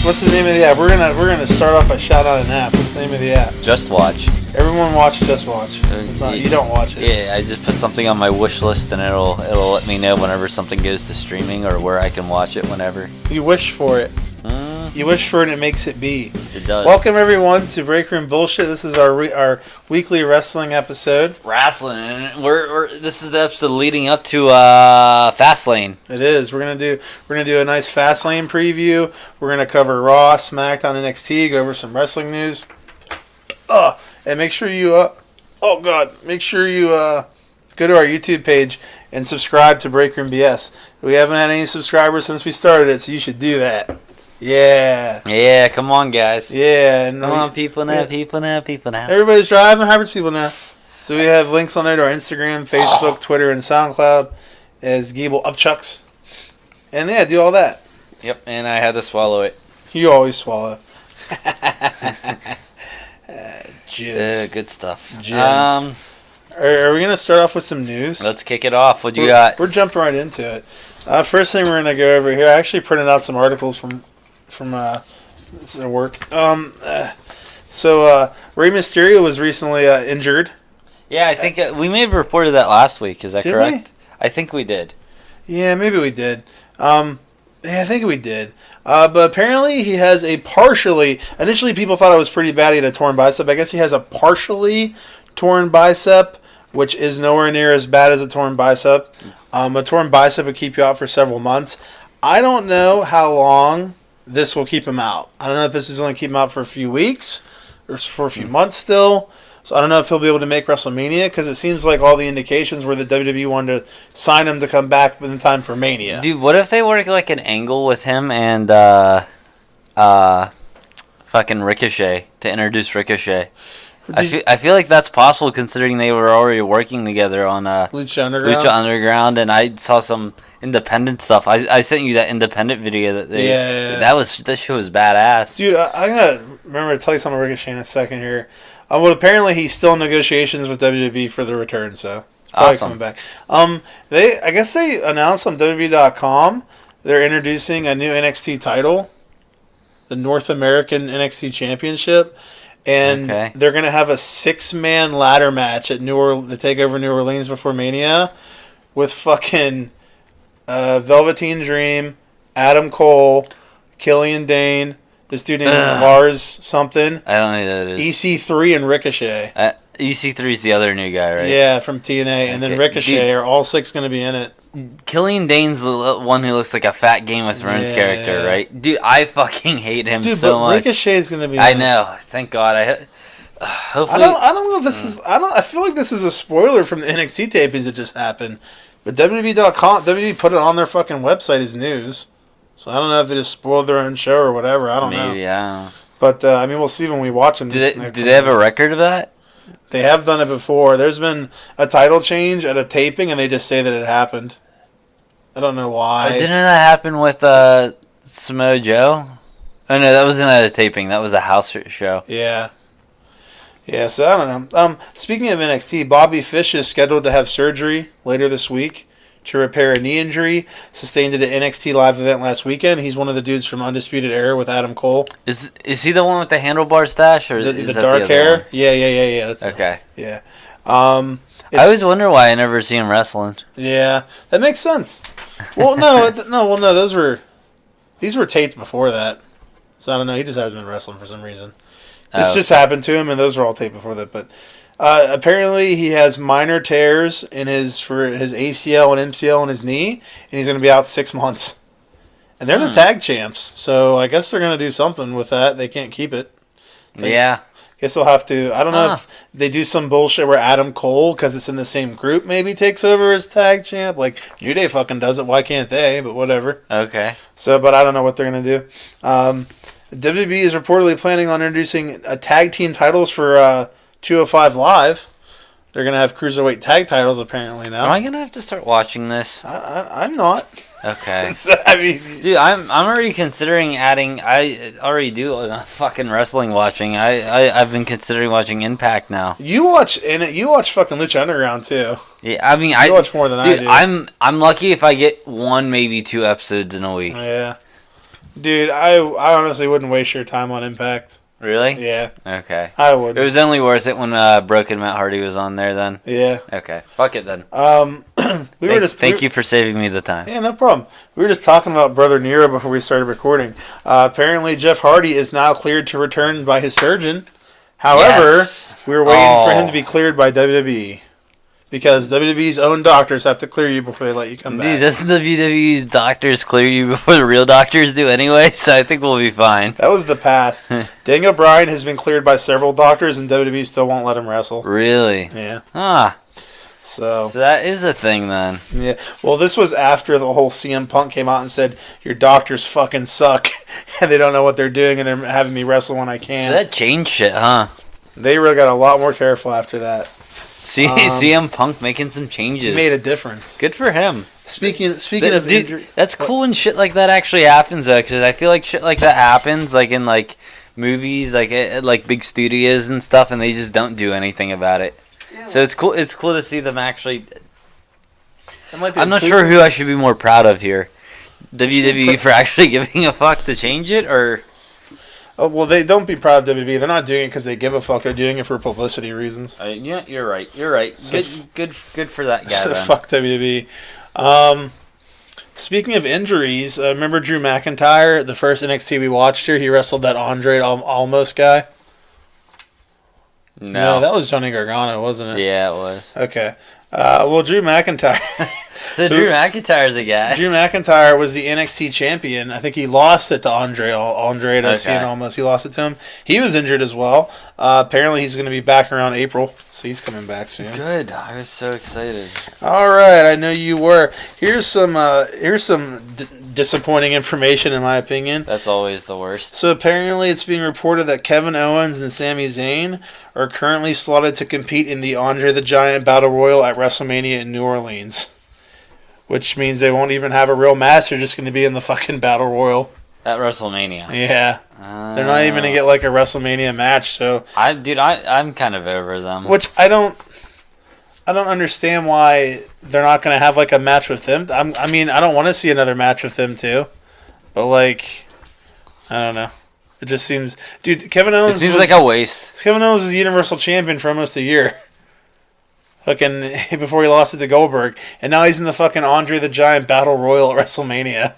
What's the name of the app? We're gonna start off by shout out an app. What's the name of the app? Just Watch. Everyone watch Just Watch. It's not, you don't watch it. Yeah, I just put something on my wish list and it'll let me know whenever something goes to streaming or where I can watch it whenever. You wish for it. You wish for it and it makes it be. It does. Welcome everyone to Breakroom Bullshit. This is our weekly wrestling episode. Wrestling. This is the episode leading up to Fastlane. It is. We're gonna do a nice Fastlane preview. We're gonna cover Raw, Smackdown, NXT. Go over some wrestling news. And make sure you make sure you go to our YouTube page and subscribe to Breakroom BS. We haven't had any subscribers since we started it, so you should do that. Yeah. Yeah, come on, guys. Yeah. Come on, people now. Everybody's driving hybrids people now. So we have links on there to our Instagram, Facebook, Twitter, and SoundCloud as Gable Upchucks. And yeah, do all that. Yep, and I had to swallow it. You always swallow. Jizz. Good stuff. Jizz. Are we going to start off with some news? Let's kick it off. What you got? We're jumping right into it. First thing we're going to go over here, I actually printed out some articles from work. So Rey Mysterio was recently injured. Yeah, I think we may have reported that last week. Is that correct? We? I think we did. Yeah, maybe we did. Yeah, I think we did. But apparently he has a partially... Initially people thought it was pretty bad. He had a torn bicep. I guess he has a partially torn bicep, which is nowhere near as bad as a torn bicep. A torn bicep would keep you out for several months. I don't know how long this will keep him out. I don't know if this is going to keep him out for a few weeks or for a few months still. So I don't know if he'll be able to make WrestleMania because it seems like all the indications were that WWE wanted to sign him to come back in time for Mania. Dude, what if they work like an angle with him and fucking Ricochet to introduce Ricochet? I feel like that's possible considering they were already working together on Lucha Underground, and I saw some independent stuff. I sent you that independent video that they that shit was badass. Dude, I'm gonna remember to tell you something about Ricochet in a second here. Well, apparently he's still in negotiations with WWE for the return, so it's probably awesome. coming back. I guess they announced on WWE.com they're introducing a new NXT title, the North American NXT Championship. And they're going to have a 6-man ladder match at the TakeOver New Orleans before Mania with fucking Velveteen Dream, Adam Cole, Killian Dane, this dude named Lars something. I don't know who that is. EC3 and Ricochet. EC3 is the other new guy, right? Yeah, from TNA. And then Ricochet are all 6 going to be in it. Killian Dane's the one who looks like a fat Game of Thrones character, right? Dude, I fucking hate him so much. Ricochet's going to be I know. Thank God. Hopefully. I don't know if this is... I feel like this is a spoiler from the NXT tapings that just happened. But WWE.com, WWE put it on their fucking website as news. So I don't know if they just spoiled their own show or whatever. I don't know. Maybe, yeah. But, I mean, we'll see when we watch them. Do they have a record of that? They have done it before. There's been a title change at a taping, and they just say that it happened. I don't know why. Didn't that happen with Samoa Joe? Oh, no, that wasn't at a taping. That was a house show. Yeah. Yeah, so I don't know. Speaking of NXT, Bobby Fish is scheduled to have surgery later this week to repair a knee injury sustained at an NXT live event last weekend. He's one of the dudes from Undisputed Era with Adam Cole. Is he the one with the handlebar stash? Or the dark hair? Yeah. That's okay. Yeah. I always wonder why I never see him wrestling. Yeah, that makes sense. Well, these were taped before that, so I don't know. He just hasn't been wrestling for some reason. This just happened to him, and those were all taped before that. But apparently, he has minor tears for his ACL and MCL in his knee, and he's going to be out 6 months. And they're the tag champs, so I guess they're going to do something with that. They can't keep it. Yeah. Guess they'll have to. I don't know if they do some bullshit where Adam Cole, because it's in the same group, maybe takes over as tag champ. Like New Day fucking does it. Why can't they? But whatever. Okay. So, but I don't know what they're gonna do. WWE is reportedly planning on introducing tag team titles for 205 Live. They're gonna have cruiserweight tag titles apparently now. Am I gonna have to start watching this? I'm not. Okay. I mean, dude, I'm already considering adding. I already do fucking wrestling watching. I've been considering watching Impact now. You watch fucking Lucha Underground too. Yeah, I mean, you watch more than I do. I'm lucky if I get 1, maybe 2 episodes in a week. Yeah. Dude, I honestly wouldn't waste your time on Impact. Really? Yeah. Okay. I would. It was only worth it when Broken Matt Hardy was on there then? Yeah. Okay. Fuck it then. Thank you for saving me the time. Yeah, no problem. We were just talking about Brother Nero before we started recording. Apparently, Jeff Hardy is now cleared to return by his surgeon. However, we were waiting for him to be cleared by WWE. Because WWE's own doctors have to clear you before they let you come back. Dude, doesn't the WWE's doctors clear you before the real doctors do anyway? So I think we'll be fine. That was the past. Daniel Bryan has been cleared by several doctors, and WWE still won't let him wrestle. Really? Yeah. So that is a thing then. Yeah. Well, this was after the whole CM Punk came out and said, your doctors fucking suck, and they don't know what they're doing, and they're having me wrestle when I can. So that changed shit, huh? They really got a lot more careful after that. CM Punk making some changes. He made a difference. Good for him. Speaking of injury, that's cool when shit like that actually happens though, because I feel like shit like that happens like in like movies, like at like big studios and stuff, and they just don't do anything about it. Yeah, so it's cool. It's cool to see them actually. I'm not sure who I should be more proud of here, WWE for actually giving a fuck to change it, or. Oh, well, they don't be proud of WWE. They're not doing it because they give a fuck. They're doing it for publicity reasons. Yeah, you're right. You're right. So good for that guy. So then. Fuck WWE. Speaking of injuries, remember Drew McIntyre? The first NXT we watched here, he wrestled that Andre Almost guy. No, that was Johnny Gargano, wasn't it? Yeah, it was. Okay. Well, Drew McIntyre. So Drew McIntyre's a guy. Drew McIntyre was the NXT champion. I think he lost it to Andre to Cien Almost. He lost it to him. He was injured as well. Apparently, he's going to be back around April, so he's coming back soon. Good. I was so excited. All right, I know you were. Here's some disappointing information, in my opinion. That's always the worst. So apparently, it's being reported that Kevin Owens and Sami Zayn are currently slotted to compete in the Andre the Giant Battle Royal at WrestleMania in New Orleans. Which means they won't even have a real match. They're just going to be in the fucking Battle Royal. At WrestleMania. Yeah. They're not even going to get like a WrestleMania match. So I'm kind of over them. Which I don't understand why they're not going to have like a match with them. I mean, I don't want to see another match with them too. But like, I don't know. It just seems... Dude, Kevin Owens... It seems like a waste. Kevin Owens was Universal Champion for almost a year. Fucking before he lost it to Goldberg, and now he's in the fucking Andre the Giant Battle Royal at WrestleMania.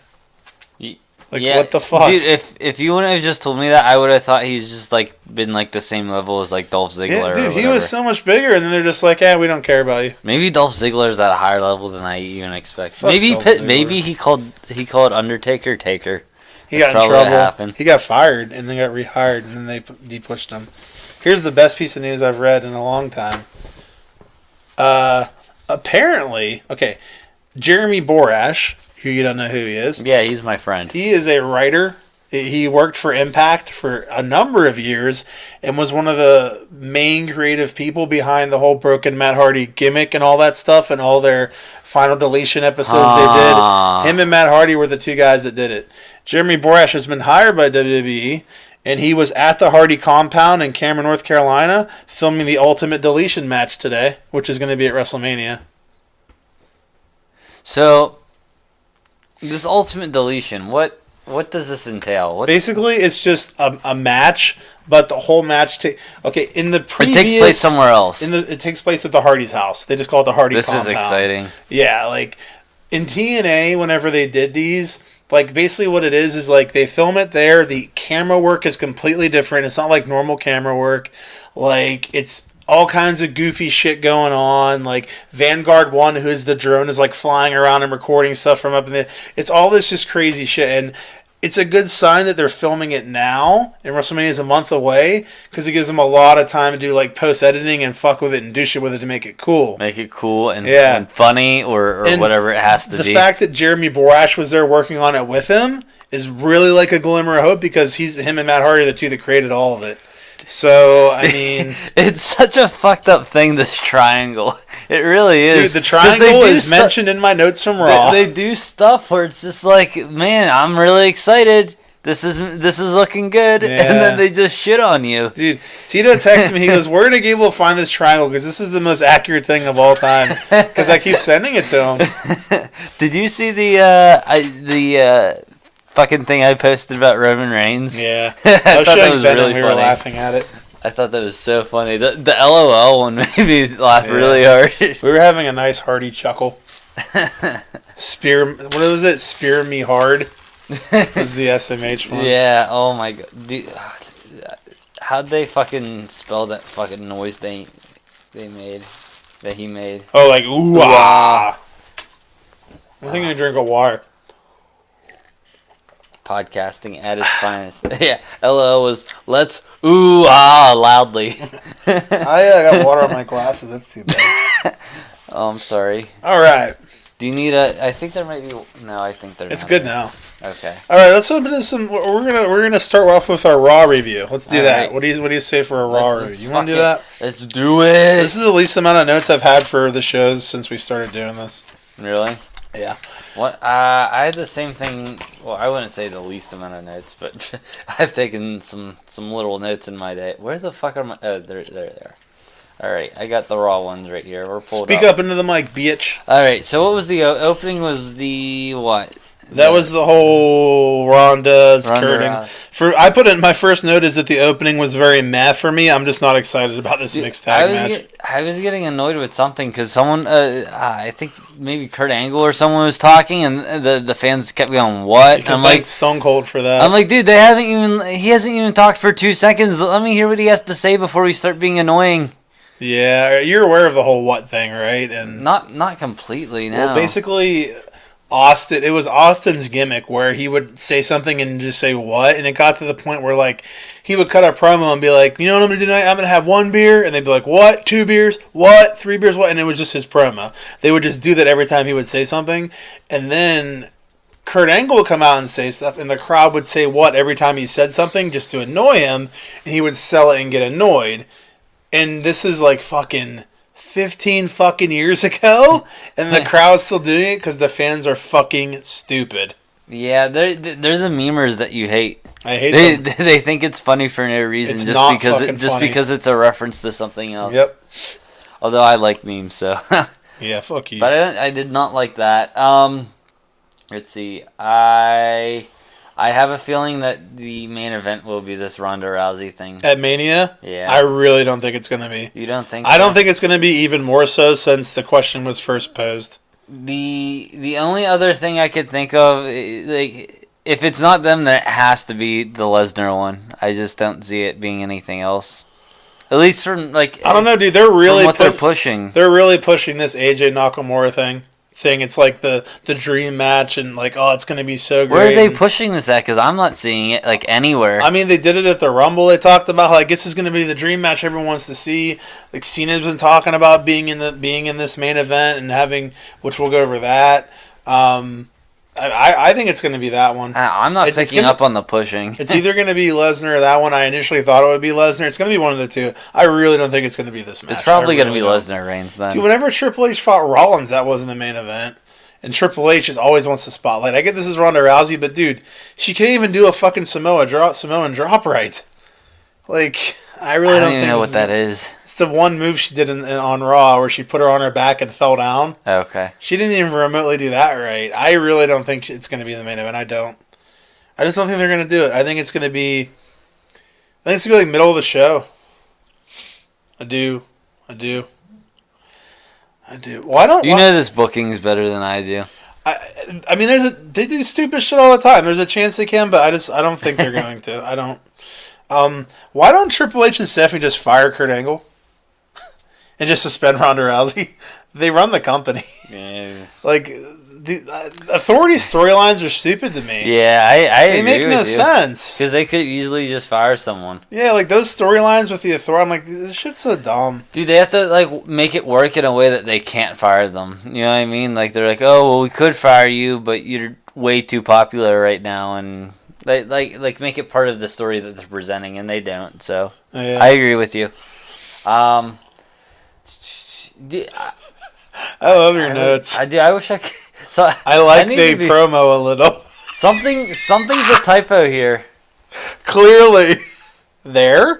Like, yeah, what the fuck, dude? If you wouldn't have just told me that, I would have thought he's just like been like the same level as like Dolph Ziggler. Yeah, dude, or he was so much bigger, and then they're just like, we don't care about you. Maybe Dolph Ziggler's at a higher level than I even expect. Fuck Maybe he called Undertaker Taker. He got in trouble. He got fired and then got rehired, and then they depushed him. Here's the best piece of news I've read in a long time. Apparently, Jeremy Borash, who you don't know who he is. Yeah, he's my friend. He is a writer. He worked for Impact for a number of years and was one of the main creative people behind the whole Broken Matt Hardy gimmick and all that stuff and all their Final Deletion episodes they did. Him and Matt Hardy were the two guys that did it. Jeremy Borash has been hired by WWE, and he was at the Hardy compound in Cameron, North Carolina, filming the Ultimate Deletion match today, which is going to be at WrestleMania. So, this Ultimate Deletion, what does this entail? Basically, it's just a match, but the whole match... in the previous... It takes place somewhere else. It takes place at the Hardy's house. They just call it the Hardy compound. This is exciting. Yeah, like, in TNA, whenever they did these... Like, basically what it is like, they film it there, the camera work is completely different, it's not like normal camera work, like, it's all kinds of goofy shit going on, like, Vanguard 1, who is the drone, is, like, flying around and recording stuff from up in there, it's all this just crazy shit, and it's a good sign that they're filming it now, and WrestleMania is a month away, because it gives them a lot of time to do, like, post-editing and fuck with it and do shit with it to make it cool. Make it cool and funny or whatever it has to be. The fact that Jeremy Borash was there working on it with him is really like a glimmer of hope, because him and Matt Hardy are the two that created all of it. So, I mean... It's such a fucked up thing, this triangle. It really is. Dude, the triangle is mentioned in my notes from Raw. They do stuff where it's just like, man, I'm really excited. This is looking good. Yeah. And then they just shit on you. Dude, Tito texted me. He goes, we're going to be able to find this triangle because this is the most accurate thing of all time. Because I keep sending it to him. Did you see the fucking thing I posted about Roman Reigns? Yeah. I I was thought that showing was Ben really and we were funny. laughing at it. I thought that was so funny. The LOL one made me laugh really hard. We were having a nice hearty chuckle. What was it? Spear me hard was the SMH one. Yeah, oh my god. Dude, how'd they fucking spell that fucking noise that he made? Oh, like, ooh, ah. I think I drink a water. Podcasting at its finest. Yeah, LOL was let's ooh ah loudly. I got water on my glasses. That's too bad. Oh, I'm sorry. All right. Do you need a? I think there might be. No, I think there. It's good now. Okay. All right. Let's open some. We're gonna start off with our Raw review. Let's do that. Right. What do you say for a Raw review? You want to do that? Let's do it. This is the least amount of notes I've had for the shows since we started doing this. Really? Yeah. What? I had the same thing. Well, I wouldn't say the least amount of notes, but I've taken some little notes in my day. Where the fuck are my? Oh, there. All right, I got the Raw ones right here. We're pulled Speak up into the mic, bitch. All right, so what was the opening? Was the what? That was the whole Ronda's Curting. I put in my first note is that the opening was very meh for me. I'm just not excited about this mixed tag match. I was getting annoyed with something because someone, I think maybe Kurt Angle or someone was talking, and the fans kept going, "What?" I'm like Stone Cold for that. I'm like, dude, he hasn't even talked for 2 seconds. Let me hear what he has to say before we start being annoying. Yeah, you're aware of the whole what thing, right? And not completely. No. Well, basically, it was Austin's gimmick where he would say something and just say what, and it got to the point where like he would cut a promo and be like, you know what I'm gonna do tonight? I'm gonna have 1 beer, and they'd be like, what? 2 beers? What? 3 beers? What? And it was just his promo. They would just do that every time he would say something, and then Kurt Angle would come out and say stuff, and the crowd would say what every time he said something just to annoy him, and he would sell it and get annoyed. And this is like fucking 15 fucking years ago, and the crowd's still doing it because the fans are fucking stupid. Yeah, they're the memers that you hate. I hate them. They think it's funny for no reason, it's just because it's a reference to something else. Yep. Although I like memes, so. Yeah, fuck you. But I did not like that. Let's see. I have a feeling that the main event will be this Ronda Rousey thing. At Mania? Yeah. I really don't think it's going to be. You don't think I don't think it's going to be even more so since the question was first posed. The only other thing I could think of, like, if it's not them, then it has to be the Lesnar one. I just don't see it being anything else. At least from, like... I don't know, dude. They're really... they're pushing. They're really pushing this AJ Nakamura thing. It's like the dream match, and like, oh, it's gonna be so great. Where are they pushing this at? Because I'm not seeing it like anywhere. I mean, they did it at the Rumble. They talked about how, like, this is gonna be the dream match everyone wants to see. Like, Cena's been talking about being in this main event and having, which we'll go over that. I think it's gonna be that one. I'm not picking up on the pushing. It's either gonna be Lesnar or that one. I initially thought it would be Lesnar. It's gonna be one of the two. I really don't think it's gonna be this match. It's probably gonna be Lesnar Reigns then. Dude, whenever Triple H fought Rollins, that wasn't a main event. And Triple H just always wants the spotlight. I get this is Ronda Rousey, but dude, she can't even do a fucking Samoan drop right. Like, I really don't even know what that is. It's the one move she did on Raw where she put her on her back and fell down. Okay. She didn't even remotely do that right. I really don't think it's going to be the main event. I just don't think they're going to do it. I think it's going to be like middle of the show. I do. Why don't you know this booking's better than I do? I mean, they do stupid shit all the time. There's a chance they can, but I don't think they're going to. I don't. Why don't Triple H and Stephanie just fire Kurt Angle and just suspend Ronda Rousey? They run the company. Yes. Like, the Authority storylines are stupid to me. Yeah, I they make no sense because they could easily just fire someone. Yeah, like those storylines with the Authority, I'm like, this shit's so dumb. Dude, they have to like make it work in a way that they can't fire them. You know what I mean? Like they're like, oh well, we could fire you, but you're way too popular right now, and like make it part of the story that they're presenting, and they don't. So yeah. I agree with you. I love your notes. I do. I wish I could. So I like the promo a little. Something's a typo here. Clearly. I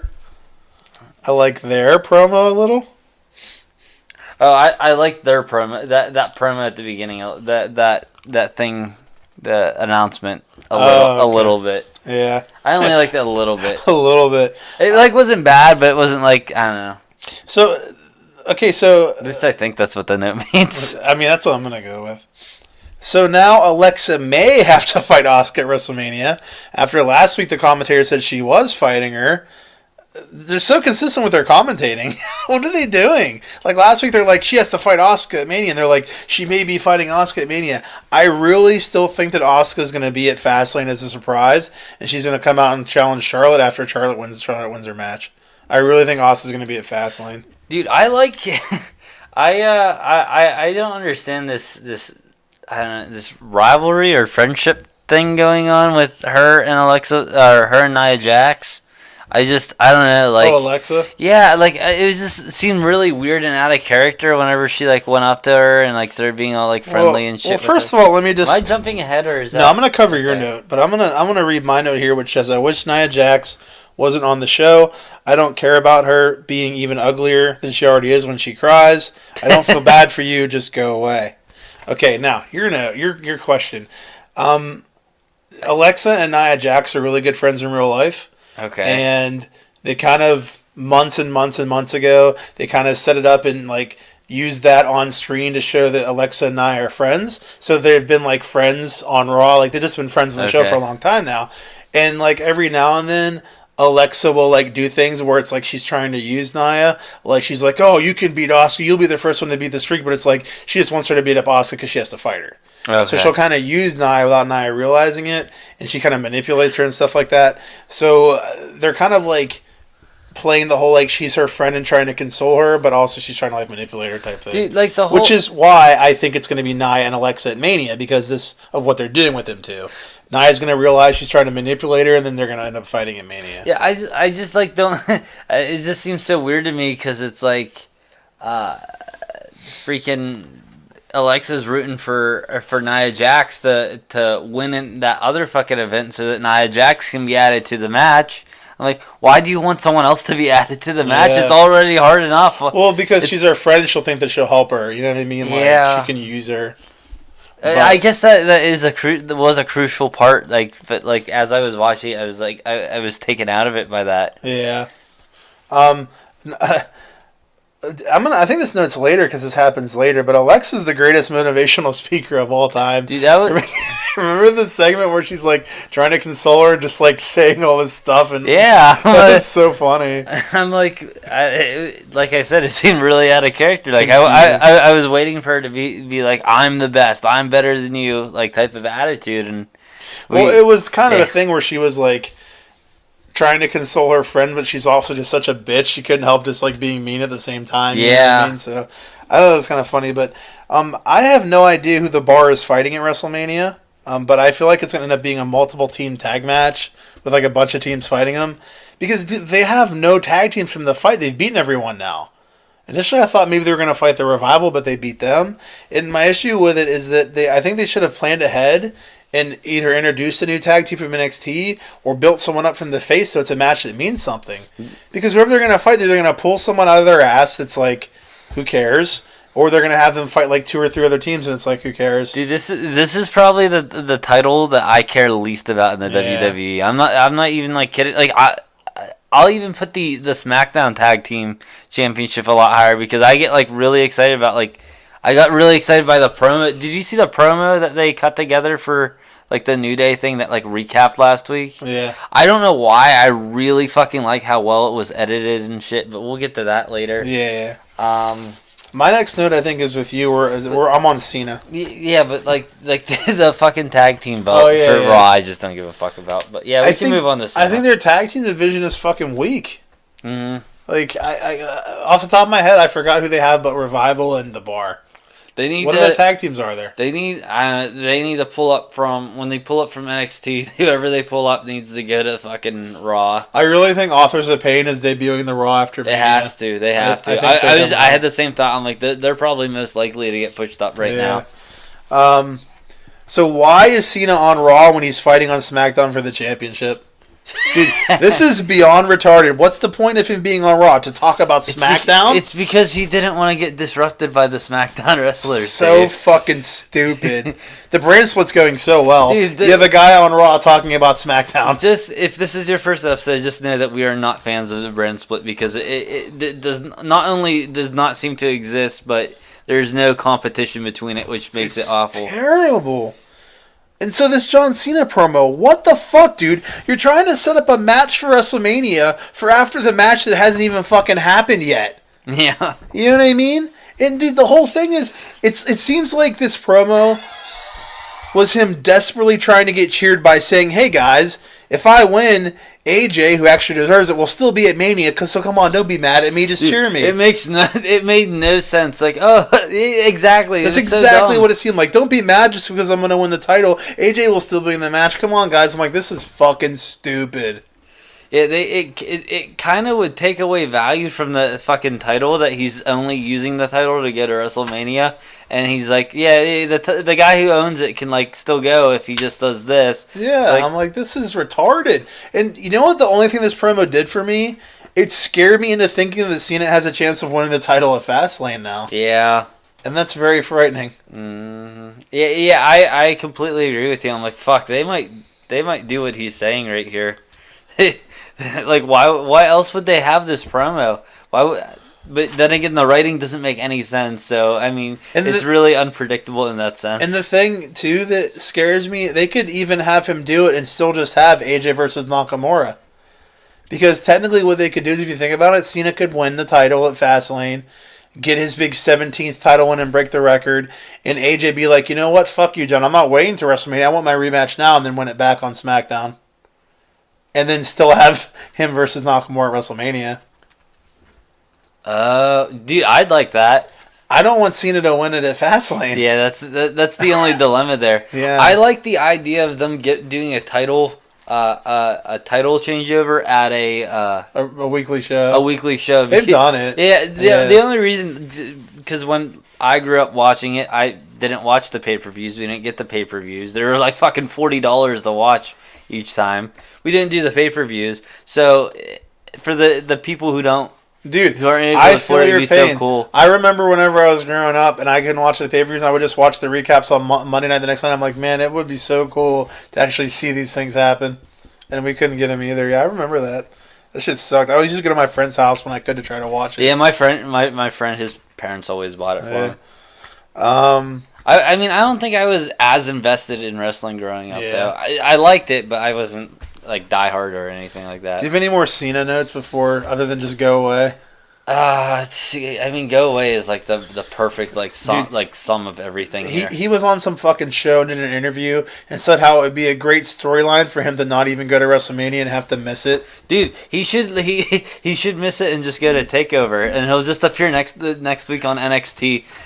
like their promo a little. Oh, I like their promo. That promo at the beginning. That thing The announcement Oh, a okay. little bit. Yeah. I only liked it a little bit. A little bit. It like wasn't bad, but it wasn't like I don't know. So, okay, so At least I think that's what the note means. I mean that's what I'm gonna go with. So now Alexa may have to fight Asuka at WrestleMania. After last week, the commentator said she was fighting her. They're so consistent with their commentating. What are they doing? Like last week, they're like, she has to fight Asuka at Mania, and they're like, she may be fighting Asuka at Mania. I really still think that Asuka's going to be at Fastlane as a surprise, and she's going to come out and challenge Charlotte after Charlotte wins her match. I really think Asuka's going to be at Fastlane. Dude, I like. I don't understand this I don't know, this rivalry or friendship thing going on with her and Alexa or her and Nia Jax. I don't know, like Alexa? yeah, like it seemed really weird and out of character whenever she like went up to her and like started being all like friendly and shit. Well, first of all, let me just. Am I jumping ahead or is that? No, I'm gonna cover your note, but I'm gonna read my note here, which says I wish Nia Jax wasn't on the show. I don't care about her being even uglier than she already is when she cries. I don't feel bad for you. Just go away. Okay, now your note, your question. Alexa and Nia Jax are really good friends in real life. Okay. And they kind of months and months and months ago, they kind of set it up and like used that on screen to show that Alexa and Nia are friends. So they've been like friends on Raw, like they've just been friends on the show for a long time now. And like every now and then, Alexa will like do things where it's like she's trying to use Nia. Like she's like, "Oh, you can beat Asuka. You'll be the first one to beat the streak." But it's like she just wants her to beat up Asuka because she has to fight her. Okay. So she'll kind of use Nia without Nia realizing it, and she kind of manipulates her and stuff like that. So they're kind of like playing the whole like she's her friend and trying to console her, but also she's trying to like manipulate her type thing. Dude, like the whole... Which is why I think it's going to be Nia and Alexa at Mania because of what they're doing with them too. Nia's going to realize she's trying to manipulate her, and then they're going to end up fighting at Mania. Yeah, I just like don't. It just seems so weird to me because it's like, freaking Alexa's rooting for Nia Jax to win in that other fucking event so that Nia Jax can be added to the match. I'm like, why do you want someone else to be added to the match? Yeah. It's already hard enough. Well, because she's her friend, she'll think that she'll help her. You know what I mean? Like, she can use her. But I guess that was a crucial part. Like, but like as I was watching, I was like, I was taken out of it by that. Yeah. I think this note's later because this happens later. But Alexa's the greatest motivational speaker of all time. Dude, that was. Remember the segment where she's like trying to console her, just like saying all this stuff, and yeah, that was so funny. I'm like I said, it seemed really out of character. Like I was waiting for her to be like, I'm the best, I'm better than you, like type of attitude. And it was kind of a thing where she was like trying to console her friend, but she's also just such a bitch. She couldn't help just like being mean at the same time. You know what I mean? So I thought it was kind of funny, but I have no idea who the Bar is fighting at WrestleMania. But I feel like it's going to end up being a multiple team tag match with like a bunch of teams fighting them. Because they have no tag teams from the fight. They've beaten everyone now. Initially I thought maybe they were going to fight the Revival, but they beat them. And my issue with it is that I think they should have planned ahead and either introduced a new tag team from NXT or built someone up from the face so it's a match that means something. Because whoever they're going to fight, they're going to pull someone out of their ass that's like, who cares? Or they're gonna have them fight like 2 or 3 other teams, and it's like, who cares? Dude, this is probably the title that I care least about in the WWE. I'm not even like kidding. Like I'll even put the Smackdown Tag Team Championship a lot higher because I get like really excited about like I got really excited by the promo. Did you see the promo that they cut together for like the New Day thing that like recapped last week? Yeah. I don't know why. I really fucking like how well it was edited and shit, but we'll get to that later. Yeah. My next note, I think, is with you. I'm on Cena. Yeah, but like the fucking tag team belt for Raw, I just don't give a fuck about. But yeah, we can move on to Cena. I think their tag team division is fucking weak. Mm-hmm. Like, I off the top of my head, I forgot who they have, but Revival and the Bar. What other tag teams are there? They need to pull up from when they pull up from NXT. Whoever they pull up needs to go to fucking Raw. I really think Authors of Pain is debuting the Raw after. They have to. They have to. I had the same thought. I'm like, they're probably most likely to get pushed up right now. So why is Cena on Raw when he's fighting on SmackDown for the championship? Dude, this is beyond retarded. What's the point of him being on Raw? To talk about SmackDown? It's because he didn't want to get disrupted by the SmackDown wrestlers. So fucking stupid. The brand split's going so well. Dude, you have a guy on Raw talking about SmackDown. Just if this is your first episode, just know that we are not fans of the brand split because it does not only does not seem to exist, but there's no competition between it, which makes it awful. Terrible. And so this John Cena promo, what the fuck, dude? You're trying to set up a match for WrestleMania for after the match that hasn't even fucking happened yet. Yeah. You know what I mean? And dude, the whole thing is, it seems like this promo was him desperately trying to get cheered by saying, hey guys, if I win, AJ, who actually deserves it, will still be at Mania, so come on, don't be mad at me, just cheer me. It made no sense. Like, oh, exactly. That's exactly what it seemed like. Don't be mad just because I'm going to win the title. AJ will still be in the match. Come on, guys. I'm like, this is fucking stupid. Yeah, it kind of would take away value from the fucking title that he's only using the title to get to WrestleMania, and he's like, yeah, the guy who owns it can like still go if he just does this. Yeah, like, I'm like, this is retarded. And you know what? The only thing this promo did for me, it scared me into thinking that Cena has a chance of winning the title at Fastlane now. Yeah, and that's very frightening. Mm-hmm. Yeah, I completely agree with you. I'm like, fuck, they might do what he's saying right here. Like, why else would they have this promo? But then again, the writing doesn't make any sense. So, I mean, it's really unpredictable in that sense. And the thing, too, that scares me, they could even have him do it and still just have AJ versus Nakamura. Because technically what they could do is, if you think about it, Cena could win the title at Fastlane, get his big 17th title win and break the record, and AJ be like, you know what, fuck you, John, I'm not waiting to WrestleMania, I want my rematch now, and then win it back on SmackDown. And then still have him versus Nakamura at WrestleMania. Dude, I'd like that. I don't want Cena to win it at Fastlane. Yeah, that's the only dilemma there. Yeah, I like the idea of them doing a title changeover at a weekly show. A weekly show. They've done it. Yeah, the only reason, because when I grew up watching it, I didn't watch the pay-per-views. We didn't get the pay-per-views. They were like fucking $40 to watch each time. We didn't do the pay-per-views. So for the people who don't, dude, who aren't able I to afford it, it'd be so cool. I remember whenever I was growing up and I couldn't watch the pay-per-views, and I would just watch the recaps on Monday night the next night. I'm like, man, it would be so cool to actually see these things happen. And we couldn't get them either. Yeah, I remember that. That shit sucked. I always used to go to my friend's house when I could to try to watch it. Yeah, my friend, his parents always bought it for him. I mean, I don't think I was as invested in wrestling growing up, though. I liked it, but I wasn't, like, diehard or anything like that. Do you have any more Cena notes before, other than just go away? I mean, Go Away is, like, the perfect, like, sum of everything here. He was on some fucking show and did an interview and said how it would be a great storyline for him to not even go to WrestleMania and have to miss it. Dude, he should miss it and just go to TakeOver, and he'll just appear next week on NXT.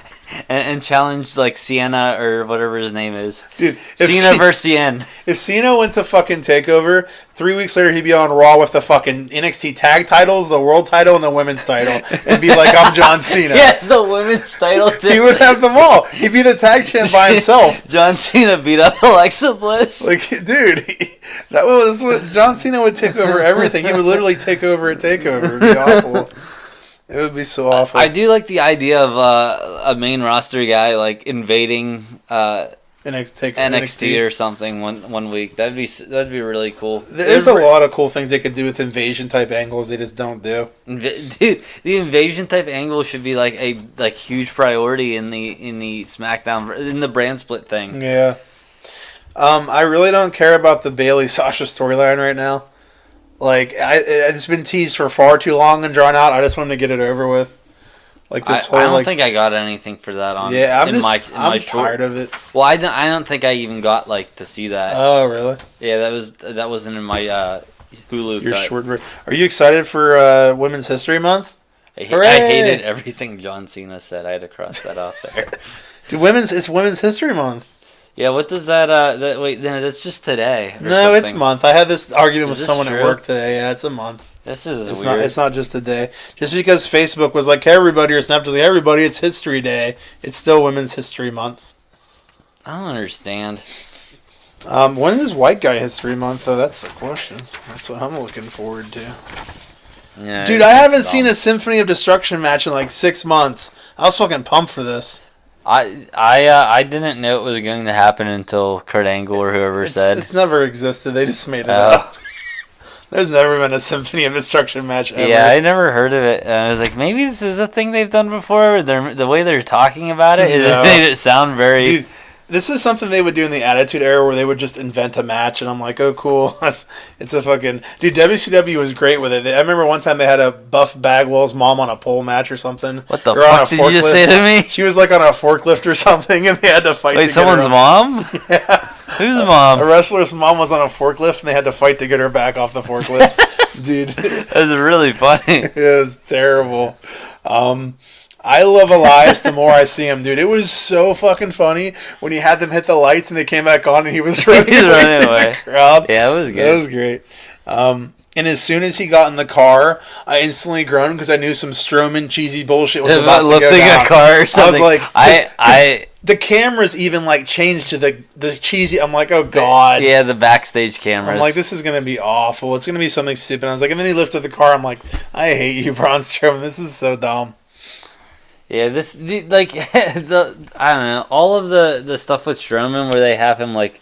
And challenge like Cena or whatever his name is. Dude, Cena versus Cien. If Cena went to fucking TakeOver, 3 weeks later he'd be on Raw with the fucking NXT tag titles, the world title, and the women's title, and be like, I'm John Cena. Yes, the women's title too. He would have them all. He'd be the tag champ by himself. John Cena beat up Alexa Bliss. Like, dude, that was what John Cena would take over everything. He would literally take over at TakeOver. It'd be awful. It would be so awful. I do like the idea of a main roster guy like invading NXT or something one week. That'd be really cool. There's a lot of cool things they could do with invasion type angles. They just don't do. Dude, the invasion type angle should be like a huge priority in the SmackDown in the brand split thing. Yeah. I really don't care about the Bayley Sasha storyline right now. Like, it's been teased for far too long and drawn out. I just wanted to get it over with. Like this whole. I don't think I got anything for that on. Yeah, I'm tired of it. Well, I don't think I even got to see that. Oh, really? Yeah, that wasn't in my Hulu. Your short. Are you excited for Women's History Month? I hated everything John Cena said. I had to cross that off there. Dude, it's Women's History Month. Yeah, what does that, wait, no, that's just today. No, it's month. I had this argument with someone at work today. Yeah, it's a month. This is weird. It's not just a day. Just because Facebook was like, hey, everybody, or Snapchat was like, everybody, it's History Day. It's still Women's History Month. I don't understand. When is White Guy History Month, though? That's the question. That's what I'm looking forward to. Yeah, Dude, I haven't seen a Symphony of Destruction match in like 6 months. I was fucking pumped for this. I didn't know it was going to happen until Kurt Angle or whoever said. It's never existed. They just made it up. There's never been a Symphony of Destruction match ever. Yeah, I never heard of it. I was like, maybe this is a thing they've done before. The way they're talking about it, it made it sound very... Dude, this is something they would do in the Attitude Era where they would just invent a match, and I'm like, oh, cool. It's a fucking... Dude, WCW was great with it. I remember one time they had a Buff Bagwell's mom on a pole match or something. What the fuck did you just say to me? She was like on a forklift or something, and they had to fight. Wait, someone's mom? Yeah. Whose mom? A wrestler's mom was on a forklift, and they had to fight to get her back off the forklift. Dude. That's really funny. It was terrible. I love Elias the more I see him, dude. It was so fucking funny when he had them hit the lights and they came back on and he was running away in the crowd. Yeah, it was good. It was great. And as soon as he got in the car, I instantly groaned because I knew some Strowman cheesy bullshit was about to go down. Lifting a car or something. I was like, the cameras even like changed to the cheesy. I'm like, oh god. Yeah, the backstage cameras. I'm like, this is gonna be awful. It's gonna be something stupid. I was like, and then he lifted the car. I'm like, I hate you, Braun Strowman. This is so dumb. Yeah, like I don't know, all of the stuff with Strowman where they have him like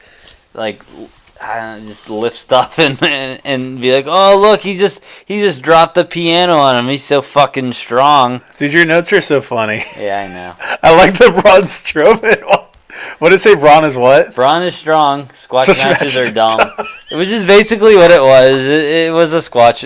I don't know, just lift stuff and be like, oh look, he just dropped the piano on him. He's so fucking strong. Dude, your notes are so funny. Yeah, I know. I like the Braun Strowman one. What did it say? Braun is what? Braun is strong. Squash matches are dumb. It was just basically what it was. It was a squash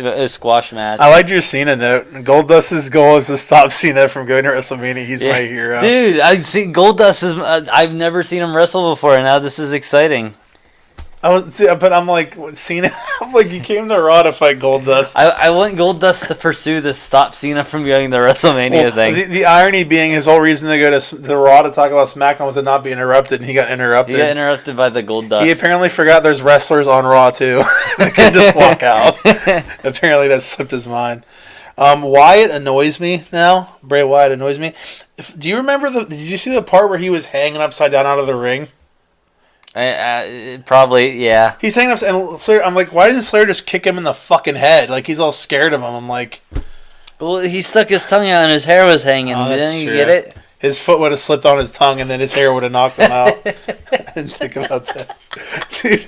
match. I liked your Cena note. Goldust's goal is to stop Cena from going to WrestleMania. He's my hero. Dude, Goldust I've never seen him wrestle before, and now this is exciting. But I'm like, Cena. I'm like, you came to Raw to fight Goldust. I want Goldust to pursue this stop Cena from going to WrestleMania thing. The irony being, his whole reason to go to the Raw to talk about SmackDown was to not be interrupted, and he got interrupted. He got interrupted by the Goldust. He apparently forgot there's wrestlers on Raw too. He could just walk out. Apparently that slipped his mind. Wyatt annoys me now. Bray Wyatt annoys me. Do you remember did you see the part where he was hanging upside down out of the ring? Probably, yeah. He's hanging up, and Slayer, I'm like, why didn't Slayer just kick him in the fucking head? Like, he's all scared of him. I'm like... Well, he stuck his tongue out and his hair was hanging. Didn't you get it? His foot would have slipped on his tongue, and then his hair would have knocked him out. I didn't think about that. Dude,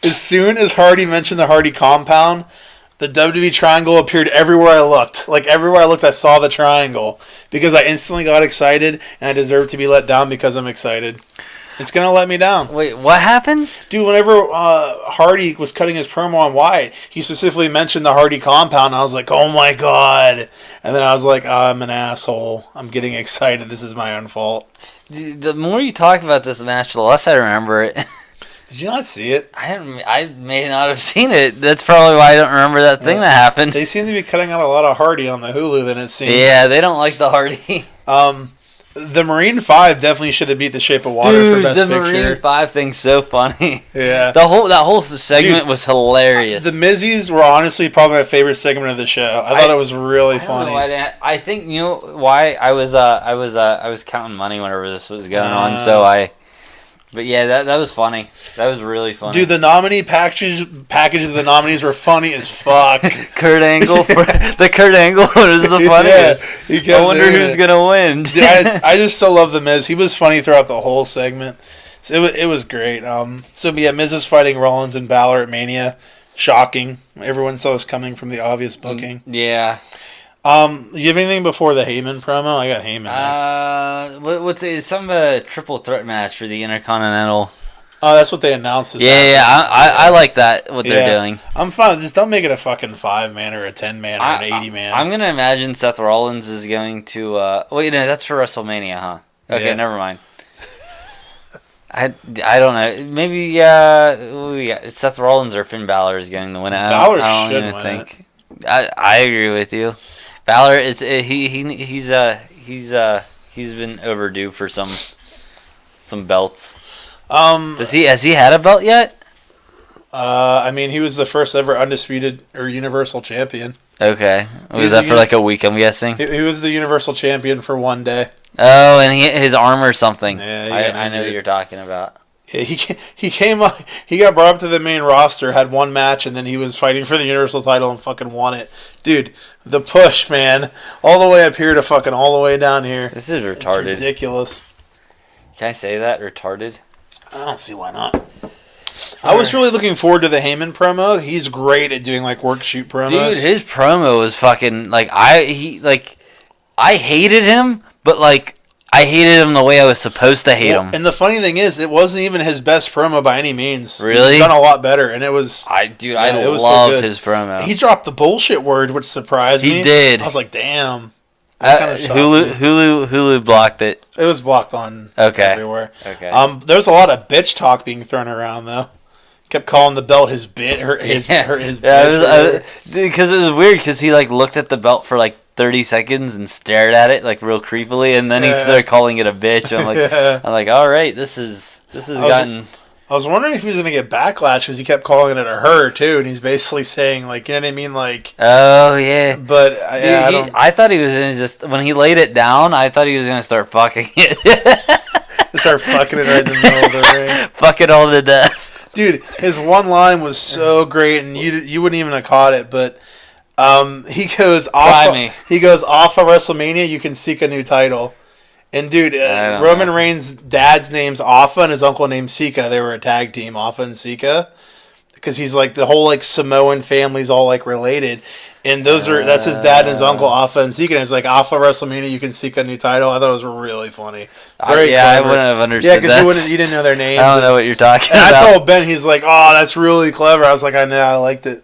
as soon as Hardy mentioned the Hardy compound, the WWE triangle appeared everywhere I looked. Like, everywhere I looked, I saw the triangle. Because I instantly got excited, and I deserve to be let down because I'm excited. It's going to let me down. Wait, what happened? Dude, whenever Hardy was cutting his promo on Wyatt, he specifically mentioned the Hardy compound, and I was like, oh my god. And then I was like, I'm an asshole. I'm getting excited. This is my own fault. The more you talk about this match, the less I remember it. Did you not see it? I may not have seen it. That's probably why I don't remember that thing that happened. They seem to be cutting out a lot of Hardy on the Hulu, then it seems. Yeah, they don't like the Hardy. The Marine 5 definitely should have beat the Shape of Water for Best Picture. Dude, the Marine 5 thing's so funny. Yeah. That whole segment was hilarious. The Mizzies were honestly probably my favorite segment of the show. I thought it was really funny. I think you know why I was counting money whenever this was going on, so But yeah, that was funny. That was really funny. Dude, the nominee packages of the nominees were funny as fuck. Kurt Angle the Kurt Angle was the funniest. Yeah, I wonder who's gonna win. Dude, I just still love the Miz. He was funny throughout the whole segment. So it was great. So yeah, Miz is fighting Rollins and Balor at Mania. Shocking. Everyone saw this coming from the obvious booking. Yeah. You have anything before the Heyman promo? I got Heyman next. What's it? Some triple threat match for the Intercontinental. Oh, that's what they announced. I like that. What they're doing. I'm fine. Just don't make it a fucking 5-man or a 10-man or an 80-man. I'm gonna imagine Seth Rollins is going to. Wait, no, that's for WrestleMania, huh? Okay, never mind. I don't know. Maybe Seth Rollins or Finn Balor is going to win it. Balor should win it. I agree with you. Balor is he's been overdue for some belts. Has he had a belt yet? I mean, he was the first ever undisputed or Universal Champion. Okay, was that for like a week? I'm guessing. He was the Universal Champion for one day. Oh, and his arm or something. Yeah, I know what you're talking about. Yeah, he came up. He got brought up to the main roster, had one match, and then he was fighting for the Universal title and fucking won it. Dude, the push, man, all the way up here to fucking all the way down here. This is retarded. It's ridiculous. Can I say that? Retarded? I don't see why not. I was really looking forward to the Heyman promo. He's great at doing like work shoot promos. Dude, his promo was fucking like I hated him, but like I hated him the way I was supposed to hate him. And the funny thing is, it wasn't even his best promo by any means. Really? He's done a lot better, and it was. I loved so his promo. He dropped the bullshit word, which surprised me. He did. I was like, damn. Hulu blocked it. It was blocked on everywhere. Okay. There was a lot of bitch talk being thrown around though. Kept calling the belt his bitch. Because it was weird because he like looked at the belt for like 30 seconds and stared at it like real creepily, and then he started calling it a bitch. I'm like, I'm like, all right, this is gotten. I was wondering if he was gonna get backlash because he kept calling it a her too, and he's basically saying like, you know what I mean, like. Oh yeah. But dude, I thought he was gonna just when he laid it down. I thought he was gonna start fucking it. Start fucking it right in the middle of the ring. Fuck it all to death. Dude, his one line was so great, and you wouldn't even have caught it, but he goes off. He goes off of WrestleMania. You can seek a new title. And dude, Roman Reigns' dad's name's Alpha and his uncle named Sika. They were a tag team, Alpha and Sika, because he's like the whole like Samoan family's all like related, and that's his dad and his uncle Alpha and Sika. And it's like Alpha WrestleMania, you can seek a new title. I thought it was really funny. I wouldn't have understood. Yeah, because you didn't know their names. I don't know what you're talking about. I told Ben, he's like, "Oh, that's really clever." I was like, "I know, I liked it."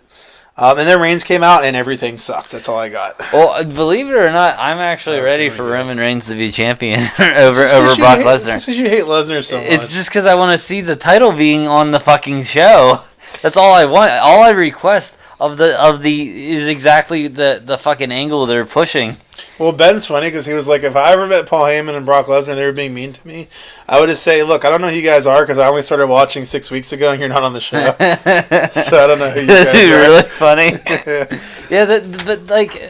And then Reigns came out, and everything sucked. That's all I got. Well, believe it or not, I'm actually ready for Roman Reigns to be champion over Brock Lesnar. It's just because you hate Lesnar so much. It's just because I want to see the title being on the fucking show. That's all I want. All I request of the is exactly the fucking angle they're pushing. Well, Ben's funny because he was like, if I ever met Paul Heyman and Brock Lesnar and they were being mean to me, I would just say, look, I don't know who you guys are because I only started watching 6 weeks ago and you're not on the show. So I don't know who you guys are. Really funny. Yeah, but like,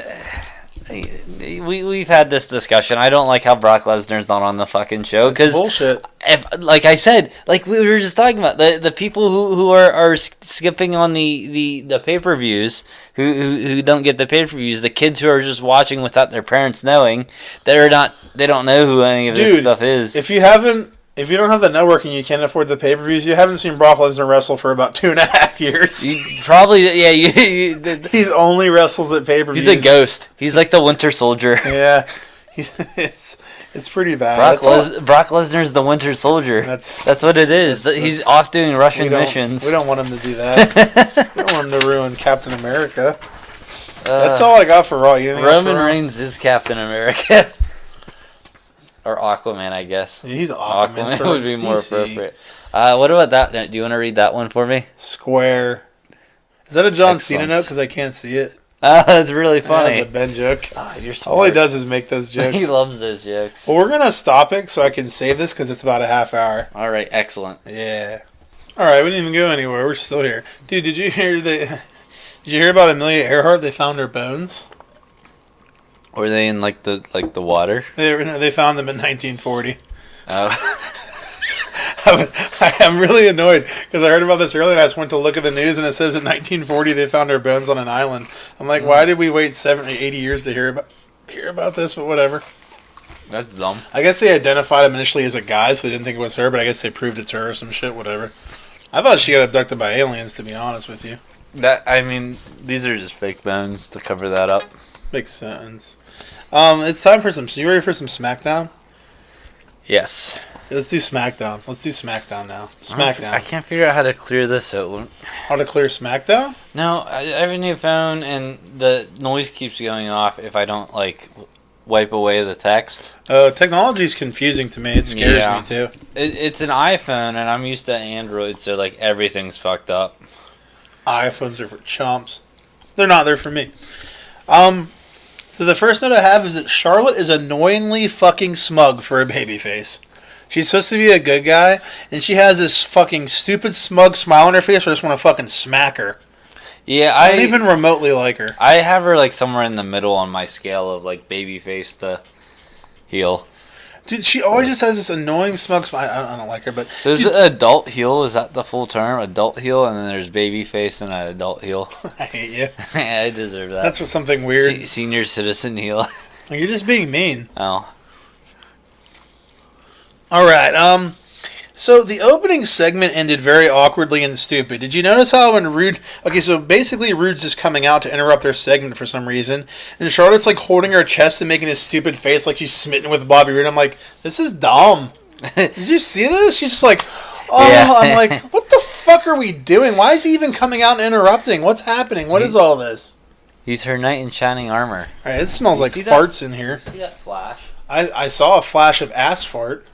we've had this discussion. I don't like how Brock Lesnar's not on the fucking show because bullshit. Like I said, like we were just talking about the people who are skipping on the pay-per-views who don't get the pay-per-views, the kids who are just watching without their parents knowing they don't know who any of this stuff is. If you don't have the network and you can't afford the pay-per-views, you haven't seen Brock Lesnar wrestle for about 2.5 years. He's only wrestles at pay-per-views. He's a ghost. He's like the Winter Soldier. Yeah, it's pretty bad. Brock Lesnar's the Winter Soldier. That's what it is. He's off doing Russian missions. We don't want him to do that. We don't want him to ruin Captain America. That's all I got for Raw. Roman Reigns is Captain America. Or Aquaman, I guess. Yeah, he's Aquaman. Aquaman would be more appropriate. What about that? Do you want to read that one for me? Square. Is that a John Cena note? Because I can't see it. That's really funny. That's a Ben joke. You're smart. All he does is make those jokes. He loves those jokes. Well, we're going to stop it so I can save this because it's about a half hour. All right, excellent. Yeah. All right, we didn't even go anywhere. We're still here. Dude, did you hear about Amelia Earhart? They found her bones. Were they in like the water? They found them in 1940. Oh. I'm really annoyed because I heard about this earlier and I just went to look at the news and it says in 1940 they found her bones on an island. I'm like, why did we wait 70, 80 years to hear about this? But whatever. That's dumb. I guess they identified him initially as a guy, so they didn't think it was her. But I guess they proved it's her or some shit. Whatever. I thought she got abducted by aliens. To be honest with you. These are just fake bones to cover that up. Makes sense. It's time for some. You ready for some Smackdown? Yes. Let's do Smackdown. Let's do Smackdown now. Smackdown. I can't figure out how to clear this so How to clear Smackdown? No, I have a new phone and the noise keeps going off if I don't like wipe away the text. Technology is confusing to me. It scares me too. It's an iPhone and I'm used to Android, so like everything's fucked up. iPhones are for chumps. They're not. They're for me. So the first note I have is that Charlotte is annoyingly fucking smug for a babyface. She's supposed to be a good guy, and she has this fucking stupid smug smile on her face where I just want to fucking smack her. Yeah, I don't even remotely like her. I have her like somewhere in the middle on my scale of like babyface to heel. Dude, she always just has this annoying smug smile. I don't like her, but... So is it adult heel? Is that the full term? Adult heel, and then there's babyface and an adult heel. I hate you. I deserve that. That's for something weird. Senior citizen heel. You're just being mean. Oh. Alright, so the opening segment ended very awkwardly and stupid. Did you notice how when Rude... Okay, so basically Rude's just coming out to interrupt their segment for some reason, and Charlotte's like holding her chest and making this stupid face like she's smitten with Bobby Roode. I'm like, this is dumb. Did you see this? She's just like, oh, yeah. I'm like, what the fuck are we doing? Why is he even coming out and interrupting? What's happening? What is all this? He's her knight in shining armor. Alright, it smells like farts in here. See that flash? I saw a flash of ass fart.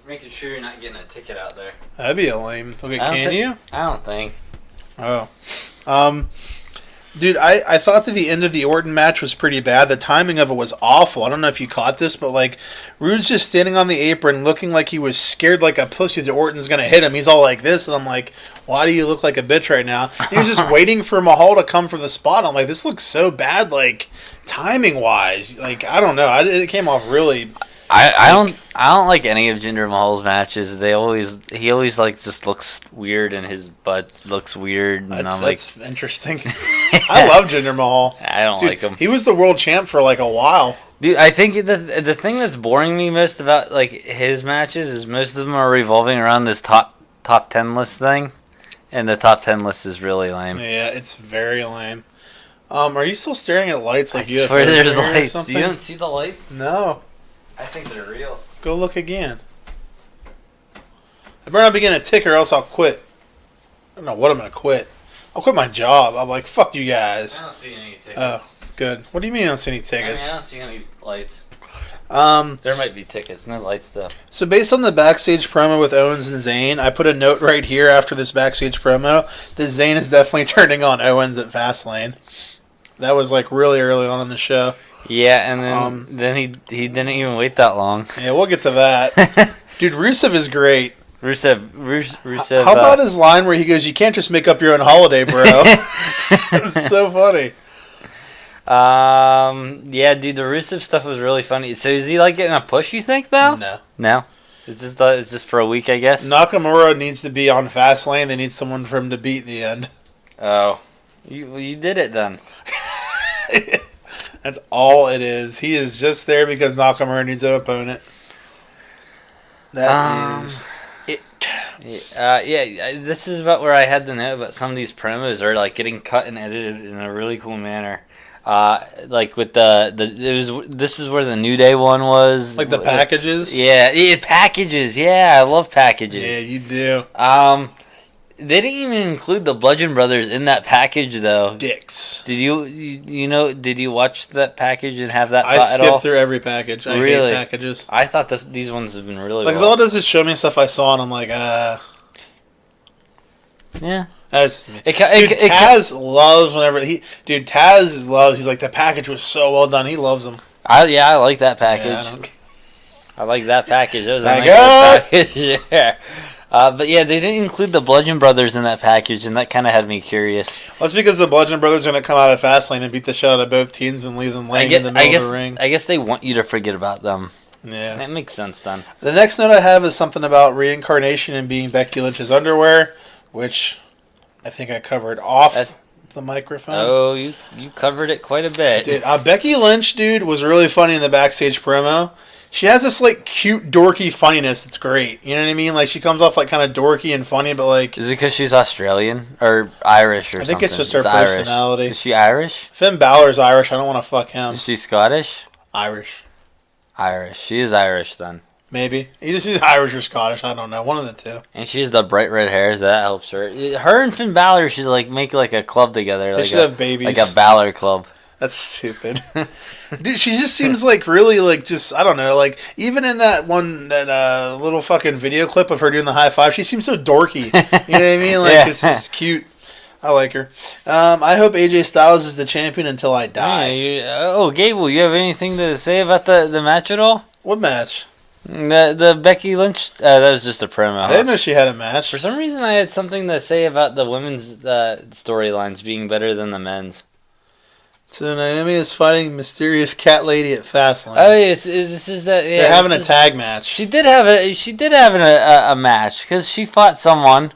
Making sure you're not getting a ticket out there. That'd be a lame. Okay, can you? I don't think. Oh. Dude, I thought that the end of the Orton match was pretty bad. The timing of it was awful. I don't know if you caught this, but like, Rude's just standing on the apron looking like he was scared like a pussy that Orton's going to hit him. He's all like this, and I'm like, why do you look like a bitch right now? And he was just waiting for Mahal to come for the spot. I'm like, this looks so bad, like, timing-wise. Like, I don't know. It came off really... I don't like any of Jinder Mahal's matches. He always like just looks weird and his butt looks weird. And that's interesting. I love Jinder Mahal. I don't like him. He was the world champ for like a while. Dude, I think the thing that's boring me most about like his matches is most of them are revolving around this top 10 list thing, and the top 10 list is really lame. Yeah, it's very lame. Are you still staring at lights like you? I swear there's lights. You don't see the lights? No. I think they're real. Go look again. I better not begin a tick or else I'll quit. I don't know what I'm going to quit. I'll quit my job. I'm like, fuck you guys. I don't see any tickets. Oh, good. What do you mean I don't see any tickets? I don't see any lights. There might be tickets. No lights, though. So based on the backstage promo with Owens and Zayn, I put a note right here after this backstage promo that Zayn is definitely turning on Owens at Fastlane. That was like really early on in the show. Yeah, and then he didn't even wait that long. Yeah, we'll get to that. Dude, Rusev is great. Rusev. How about his line where he goes, "You can't just make up your own holiday, bro." It's so funny. Yeah, dude, the Rusev stuff was really funny. So is he like getting a push? You think though? No. It's just for a week, I guess. Nakamura needs to be on Fastlane. They need someone for him to beat in the end. Oh, you did it then. That's all it is. He is just there because Nakamura needs an opponent. That is it. Yeah, this is about where I had the note about some of these promos are like getting cut and edited in a really cool manner. Like with this is where the New Day one was. Like the packages? Yeah, packages. Yeah, I love packages. Yeah, you do. They didn't even include the Bludgeon Brothers in that package, though. Dicks. Did you watch that package and have that I thought at all? skipped through every package. I hate packages. I thought these ones have been really like, well. all it does is show me stuff I saw, and I'm like, Yeah. That's me. Taz loves whenever Taz loves, he's like, the package was so well done. He loves them. I like that package. Yeah, I like that package. That was a nice package. Yeah. But yeah, they didn't include the Bludgeon Brothers in that package, and that kind of had me curious. Well, that's because the Bludgeon Brothers are going to come out of Fastlane and beat the shit out of both teams and leave them laying in the middle of the ring. I guess they want you to forget about them. Yeah. That makes sense then. The next note I have is something about reincarnation and being Becky Lynch's underwear, which I think I covered off the microphone. Oh, you covered it quite a bit. Dude, Becky Lynch, dude, was really funny in the backstage promo. She has this, like, cute, dorky funniness that's great. You know what I mean? Like, she comes off, like, kind of dorky and funny, but, like... Is it because she's Australian? Or Irish or something? I think it's just her personality. Is she Irish? Finn Balor's Irish. I don't want to fuck him. Is she Scottish? Irish. She is Irish, then. Maybe. Either she's Irish or Scottish. I don't know. One of the two. And she has the bright red hair, so that helps her. Her and Finn Balor should, like, make, like, a club together. They should have babies. Like a Balor club. That's stupid. Dude, she just seems like really like just I don't know, like even in that little fucking video clip of her doing the high five, she seems so dorky. You know what I mean? Like yeah. This is cute. I like her. I hope AJ Styles is the champion until I die. Yeah, Gable, you have anything to say about the match at all? What match? The Becky Lynch. That was just a promo. I didn't know she had a match. For some reason, I had something to say about the women's storylines being better than the men's. So Naomi is fighting mysterious cat lady at Fastlane. Oh, yeah, this is that. Yeah, they're having a tag match. She did have a match because she fought someone.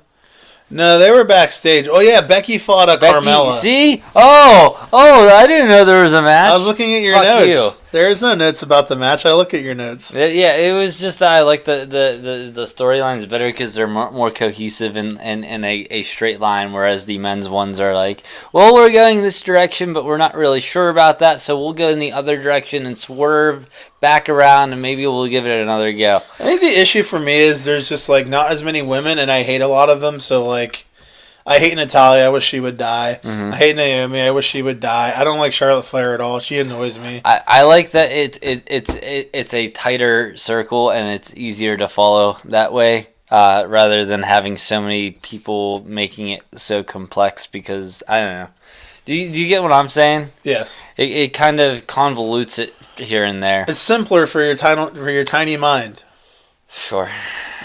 No, they were backstage. Oh yeah, Becky fought Carmella. See? Oh, I didn't know there was a match. I was looking at your Fuck notes. You. There's no notes about the match. I look at your notes. Yeah, it was just that I like the storylines better because they're more cohesive in a straight line, whereas the men's ones are like, well, we're going this direction, but we're not really sure about that, so we'll go in the other direction and swerve back around, and maybe we'll give it another go. I think the issue for me is there's just like not as many women, and I hate a lot of them. So like, I hate Natalya. I wish she would die. Mm-hmm. I hate Naomi. I wish she would die. I don't like Charlotte Flair at all. She annoys me. I like that it's a tighter circle and it's easier to follow that way, rather than having so many people making it so complex. Because I don't know. Do you get what I'm saying? Yes. It kind of convolutes it here and there. It's simpler for your tiny mind. Sure.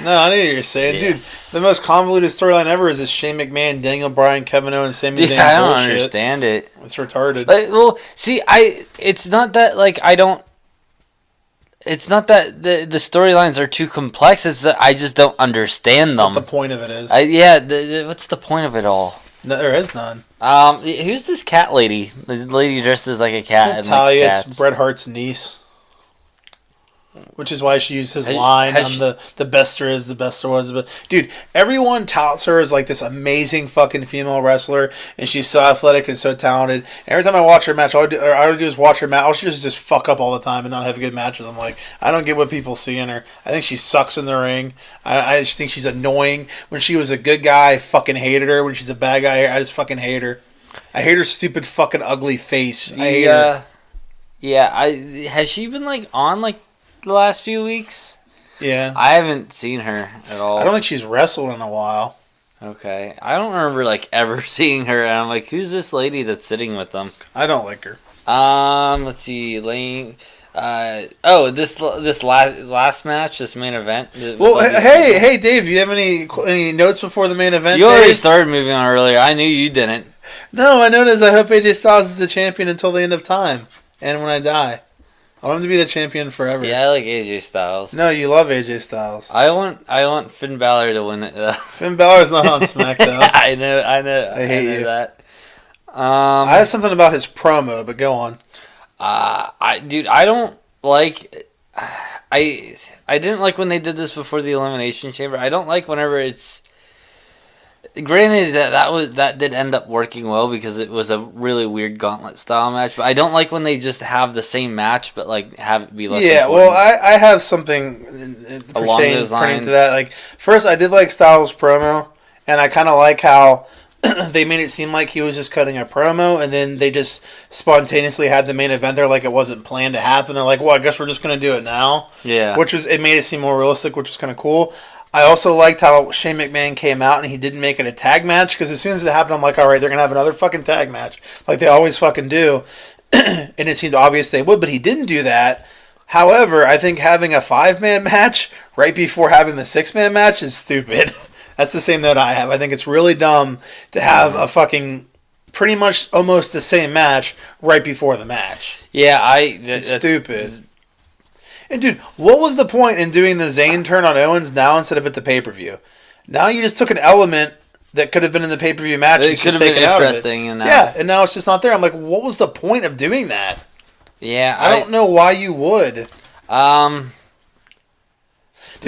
No, I know what you're saying. Yes. Dude, the most convoluted storyline ever is this Shane McMahon, Daniel Bryan, Kevin Owens, Sami Zayn I don't bullshit. understand it. It's retarded. Well, see, it's not that, like, I don't... It's not that the storylines are too complex. It's that I just don't understand them. What the point of it is. What's the point of it all? No, there is none. Who's this cat lady? The lady dressed as like a cat. It's Natalya, and it's Bret Hart's niece. Which is why she used his line on the best there is, the best there was. But dude, everyone touts her as like this amazing fucking female wrestler, and she's so athletic and so talented. Every time I watch her match, all I would do is watch her match. All she does is just fuck up all the time and not have good matches. I'm like, I don't get what people see in her. I think she sucks in the ring. I just think she's annoying. When she was a good guy, I fucking hated her. When she's a bad guy, I just fucking hate her. I hate her stupid fucking ugly face. I hate her. Yeah, has she been like on like the last few weeks? Yeah. I haven't seen her at all. I don't think she's wrestled in a while. Okay. I don't remember like ever seeing her, and I'm like, who's this lady that's sitting with them? I don't like her. Let's see, Lane. This last match, this main event. Well, hey, Dave, do you have any notes before the main event? You already started moving on earlier. I knew you didn't. No, I noticed. I hope AJ Styles is the champion until the end of time, and when I die. I want him to be the champion forever. Yeah, I like AJ Styles. No, you love AJ Styles. I want Finn Balor to win it. Finn Balor's not on SmackDown. I know. I hate you. That. I have something about his promo, but go on. I don't like. I didn't like when they did this before the Elimination Chamber. I don't like whenever it's. Granted, that did end up working well because it was a really weird gauntlet style match. But I don't like when they just have the same match, but like have it be less. Yeah, important. well, I have something Along those lines to that. Like, first, I did like Styles' promo, and I kind of like how they made it seem like he was just cutting a promo, and then they just spontaneously had the main event there, like it wasn't planned to happen. They're like, well, I guess we're just gonna do it now. Yeah, it made it seem more realistic, which was kind of cool. I also liked how Shane McMahon came out and he didn't make it a tag match, because as soon as it happened, I'm like, all right, they're going to have another fucking tag match like they always fucking do. And it seemed obvious they would, but he didn't do that. However, I think having a 5-man match right before having the 6-man match is stupid. That's the same note I have. I think it's really dumb to have a fucking pretty much almost the same match right before the match. Yeah, it's stupid. And dude, what was the point in doing the Zayn turn on Owens now instead of at the pay-per-view? Now you just took an element that could have been in the pay-per-view match. It could have been interesting. And now it's just not there. I'm like, what was the point of doing that? Yeah, I don't know why you would. Dude,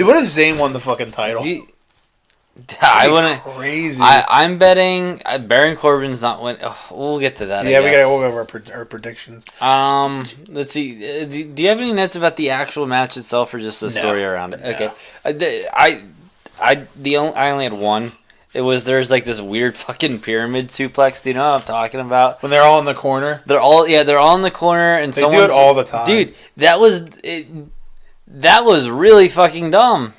what if Zayn won the fucking title? I wouldn't. Crazy. I'm betting Baron Corbin's not winning. Oh, we'll get to that. Yeah, we'll go over our predictions. Let's see. Do you have any notes about the actual match itself, or just the story around it? No. Okay. I only had one. There's like this weird fucking pyramid suplex. Do you know what I'm talking about? When they're all in the corner. They're all in the corner, and they do it all the time. Dude, that was really fucking dumb.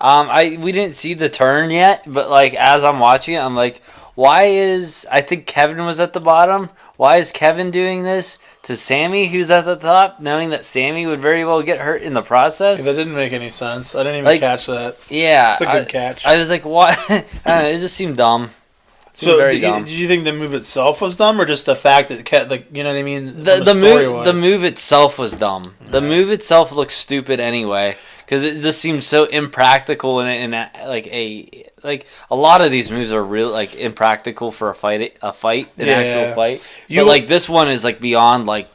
We didn't see the turn yet, but like as I'm watching it, I'm like, I think Kevin was at the bottom. Why is Kevin doing this to Sammy, who's at the top, knowing that Sammy would very well get hurt in the process? Yeah, that didn't make any sense. I didn't even catch that. Yeah, it's a good catch. I was like, what? I don't know, it just seemed dumb. So did you think the move itself was dumb, or just the fact that it kept, like, you know what I mean? The move itself was dumb. The move itself looks stupid anyway, because it just seems so impractical and like a lot of these moves are real like impractical for a fight, actual fight. But like this one is like beyond like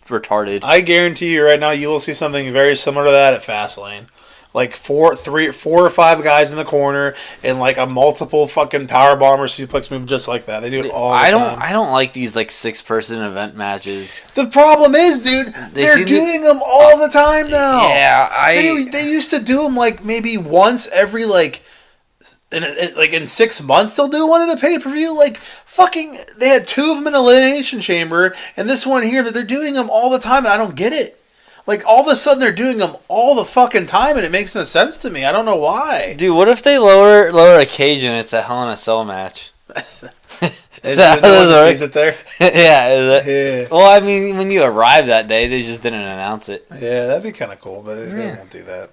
retarded. I guarantee you right now, you will see something very similar to that at Fastlane. Like four or five guys in the corner and like a multiple fucking powerbomb or suplex move just like that. They do it all the time. I don't like these like 6-person event matches. The problem is, dude, they're doing them all the time now. Yeah, they used to do them like maybe once every in 6 months they'll do one in a pay-per-view. Like fucking, they had 2 of them in Elimination Chamber, and this one here that they're doing them all the time. And I don't get it. Like, all of a sudden, they're doing them all the fucking time, and it makes no sense to me. I don't know why. Dude, what if they lower a cage and it's a Hell in a Cell match? Is that no one sees it there? Yeah. Well, I mean, when you arrived that day, they just didn't announce it. Yeah, that'd be kind of cool, but they won't do that.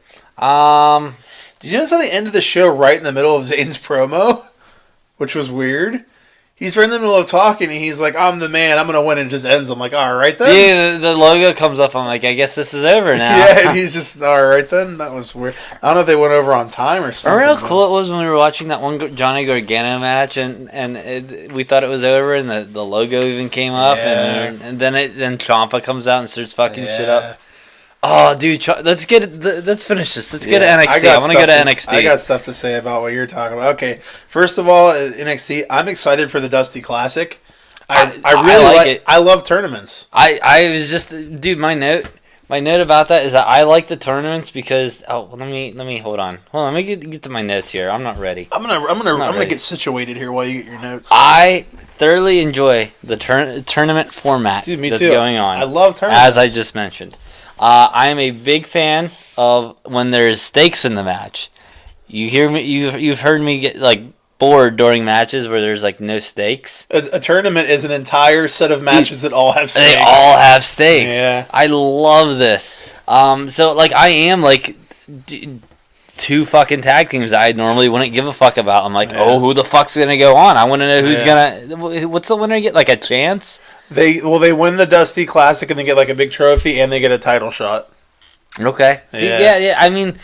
Did you notice how they ended the show right in the middle of Zayn's promo? Which was weird. He's right in the middle of talking, and he's like, I'm the man, I'm going to win, and it just ends. I'm like, all right then. Yeah, the logo comes up, I'm like, I guess this is over now. Yeah, and he's just, all right then. That was weird. I don't know if they went over on time or something. Remember how cool it was when we were watching that one Johnny Gargano match, and we thought it was over, and the logo even came up, and then Ciampa comes out and starts fucking shit up. Oh, dude, let's finish this. Let's get to NXT. I want to go to NXT. I got stuff to say about what you're talking about. Okay, first of all, NXT, I'm excited for the Dusty Classic. I really like it. I love tournaments. I was just, dude, my note about that is that I like the tournaments because let me hold on. Hold on, let me get to my notes here. I'm not ready. I'm gonna get situated here while you get your notes. I thoroughly enjoy the tournament format that's going on. I love tournaments, as I just mentioned. I am a big fan of when there's stakes in the match. You hear me? You've heard me get like bored during matches where there's like no stakes. A tournament is an entire set of matches that all have stakes. They all have stakes. Yeah, I love this. So like I am like 2 fucking tag teams I normally wouldn't give a fuck about. I'm like, who the fuck's gonna go on? I want to know who's gonna. What's the winner get? Like a chance? They win the Dusty Classic and they get like a big trophy and they get a title shot. Okay. See, yeah. I mean,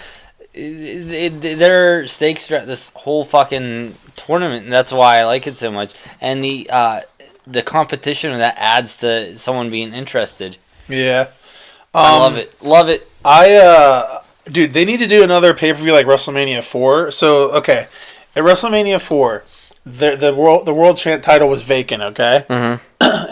there are stakes throughout this whole fucking tournament, and that's why I like it so much. And the competition that adds to someone being interested. Yeah, I love it. Love it. Dude, they need to do another pay-per-view like WrestleMania 4. So okay, at WrestleMania 4. The world champ title was vacant, okay? Mm-hmm.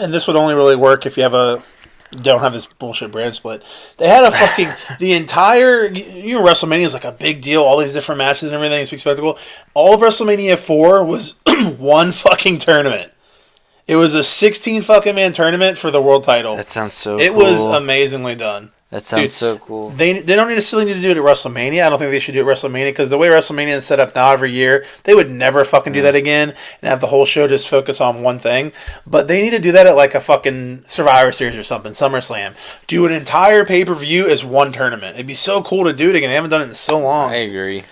And this would only really work if you don't have this bullshit brand split. They had a fucking the entire WrestleMania is like a big deal, all these different matches and everything, it's a big spectacle. All of WrestleMania 4 was one fucking tournament. It was a 16 fucking man tournament for the world title. That sounds so cool. It was amazingly done. That sounds so cool. They don't necessarily need to do it at WrestleMania. I don't think they should do it at WrestleMania because the way WrestleMania is set up now every year, they would never fucking do that again and have the whole show just focus on one thing. But they need to do that at like a fucking Survivor Series or something, SummerSlam. Do an entire pay-per-view as one tournament. It'd be so cool to do it again. They haven't done it in so long. I agree.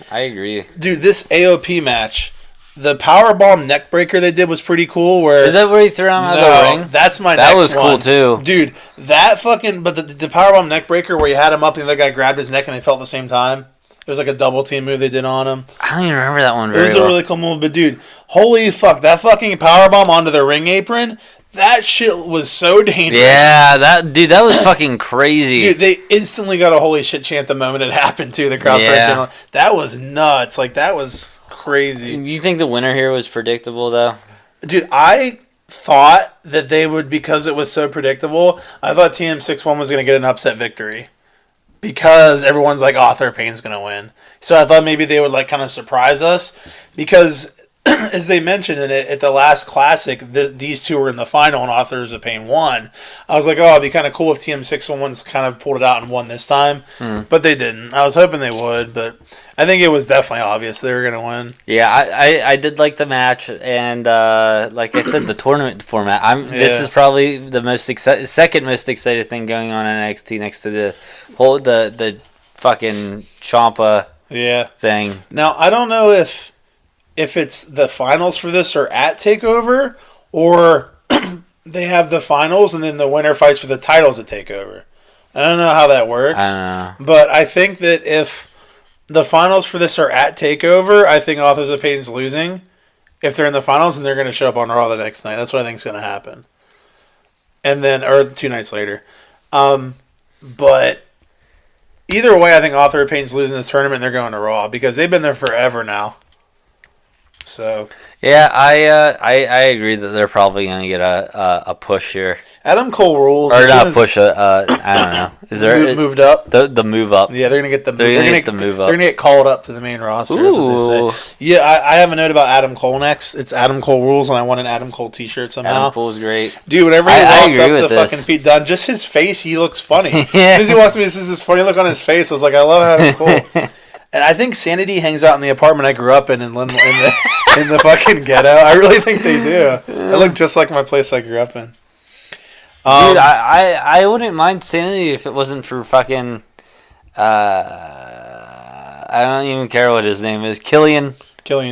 Dude, this AOP match, the powerbomb neckbreaker they did was pretty cool. Is that where he threw him out of the ring? That's my next one. That was cool too. Dude, that fucking... But the powerbomb neckbreaker where you had him up and the other guy grabbed his neck and they fell at the same time. There's like a double team move they did on him. I don't even remember that one very well. It was a really cool move, but dude, holy fuck. That fucking powerbomb onto the ring apron... That shit was so dangerous. Yeah, that was fucking crazy. Dude, they instantly got a holy shit chant the moment it happened too. The crowd started. That was nuts. Like that was crazy. Do you think the winner here was predictable though? Dude, I thought that they would, because it was so predictable. I thought TM61 was going to get an upset victory because everyone's like, Author Payne's going to win. So I thought maybe they would like kind of surprise us because. As they mentioned in it at the last classic, these two were in the final and Authors of Pain won. I was like, it'd be kind of cool if TM601's kind of pulled it out and won this time. But they didn't. I was hoping they would, but I think it was definitely obvious they were going to win. Yeah, I did like the match, and like I said, the tournament format. This is probably the second most excited thing going on in NXT next to the fucking Ciampa thing. Now, I don't know if if it's the finals for this are at TakeOver, or they have the finals and then the winner fights for the titles at TakeOver. I don't know how that works. I don't know. But I think that if the finals for this are at TakeOver, I think Authors of Pain's losing. If they're in the finals, and they're going to show up on Raw the next night. That's what I think is going to happen. And then, or 2 nights later. But either way, I think Author of Pain's losing this tournament and they're going to Raw because they've been there forever now. So yeah, I agree that they're probably going to get a push here. Adam Cole rules, or not push. I don't know. Is there moved up? The move up? Yeah, they're going to get the move up. They're going to get called up to the main roster. That's what they say. Yeah, I have a note about Adam Cole next. It's Adam Cole rules, and I want an Adam Cole T-shirt somehow. Adam Cole's great, dude. Whenever he walked up to fucking Pete Dunne, just his face, he looks funny. Yeah. As soon as he walks to me, this is this funny look on his face. I was like, I love Adam Cole. And I think Sanity hangs out in the apartment I grew up in the fucking ghetto. I really think they do. They look just like my place I grew up in. Dude, I wouldn't mind Sanity if it wasn't for fucking... I don't even care what his name is. Killian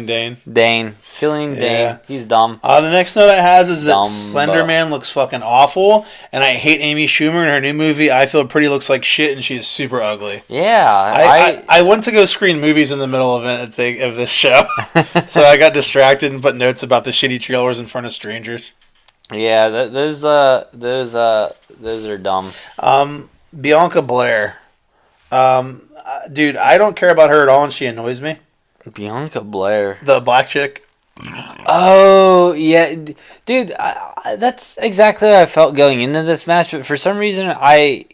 Dane. Killian Dane. He's dumb. The next note I has is that Slender Man looks fucking awful, and I hate Amy Schumer in her new movie. I Feel Pretty looks like shit, and she is super ugly. Yeah. I went to go screen movies in the middle of this show, so I got distracted and put notes about the shitty trailers in front of strangers. Yeah, those are dumb. Bianca Blair. Dude, I don't care about her at all, and she annoys me. Bianca Blair. The black chick. Oh, yeah. Dude, that's exactly how I felt going into this match, but for some reason, I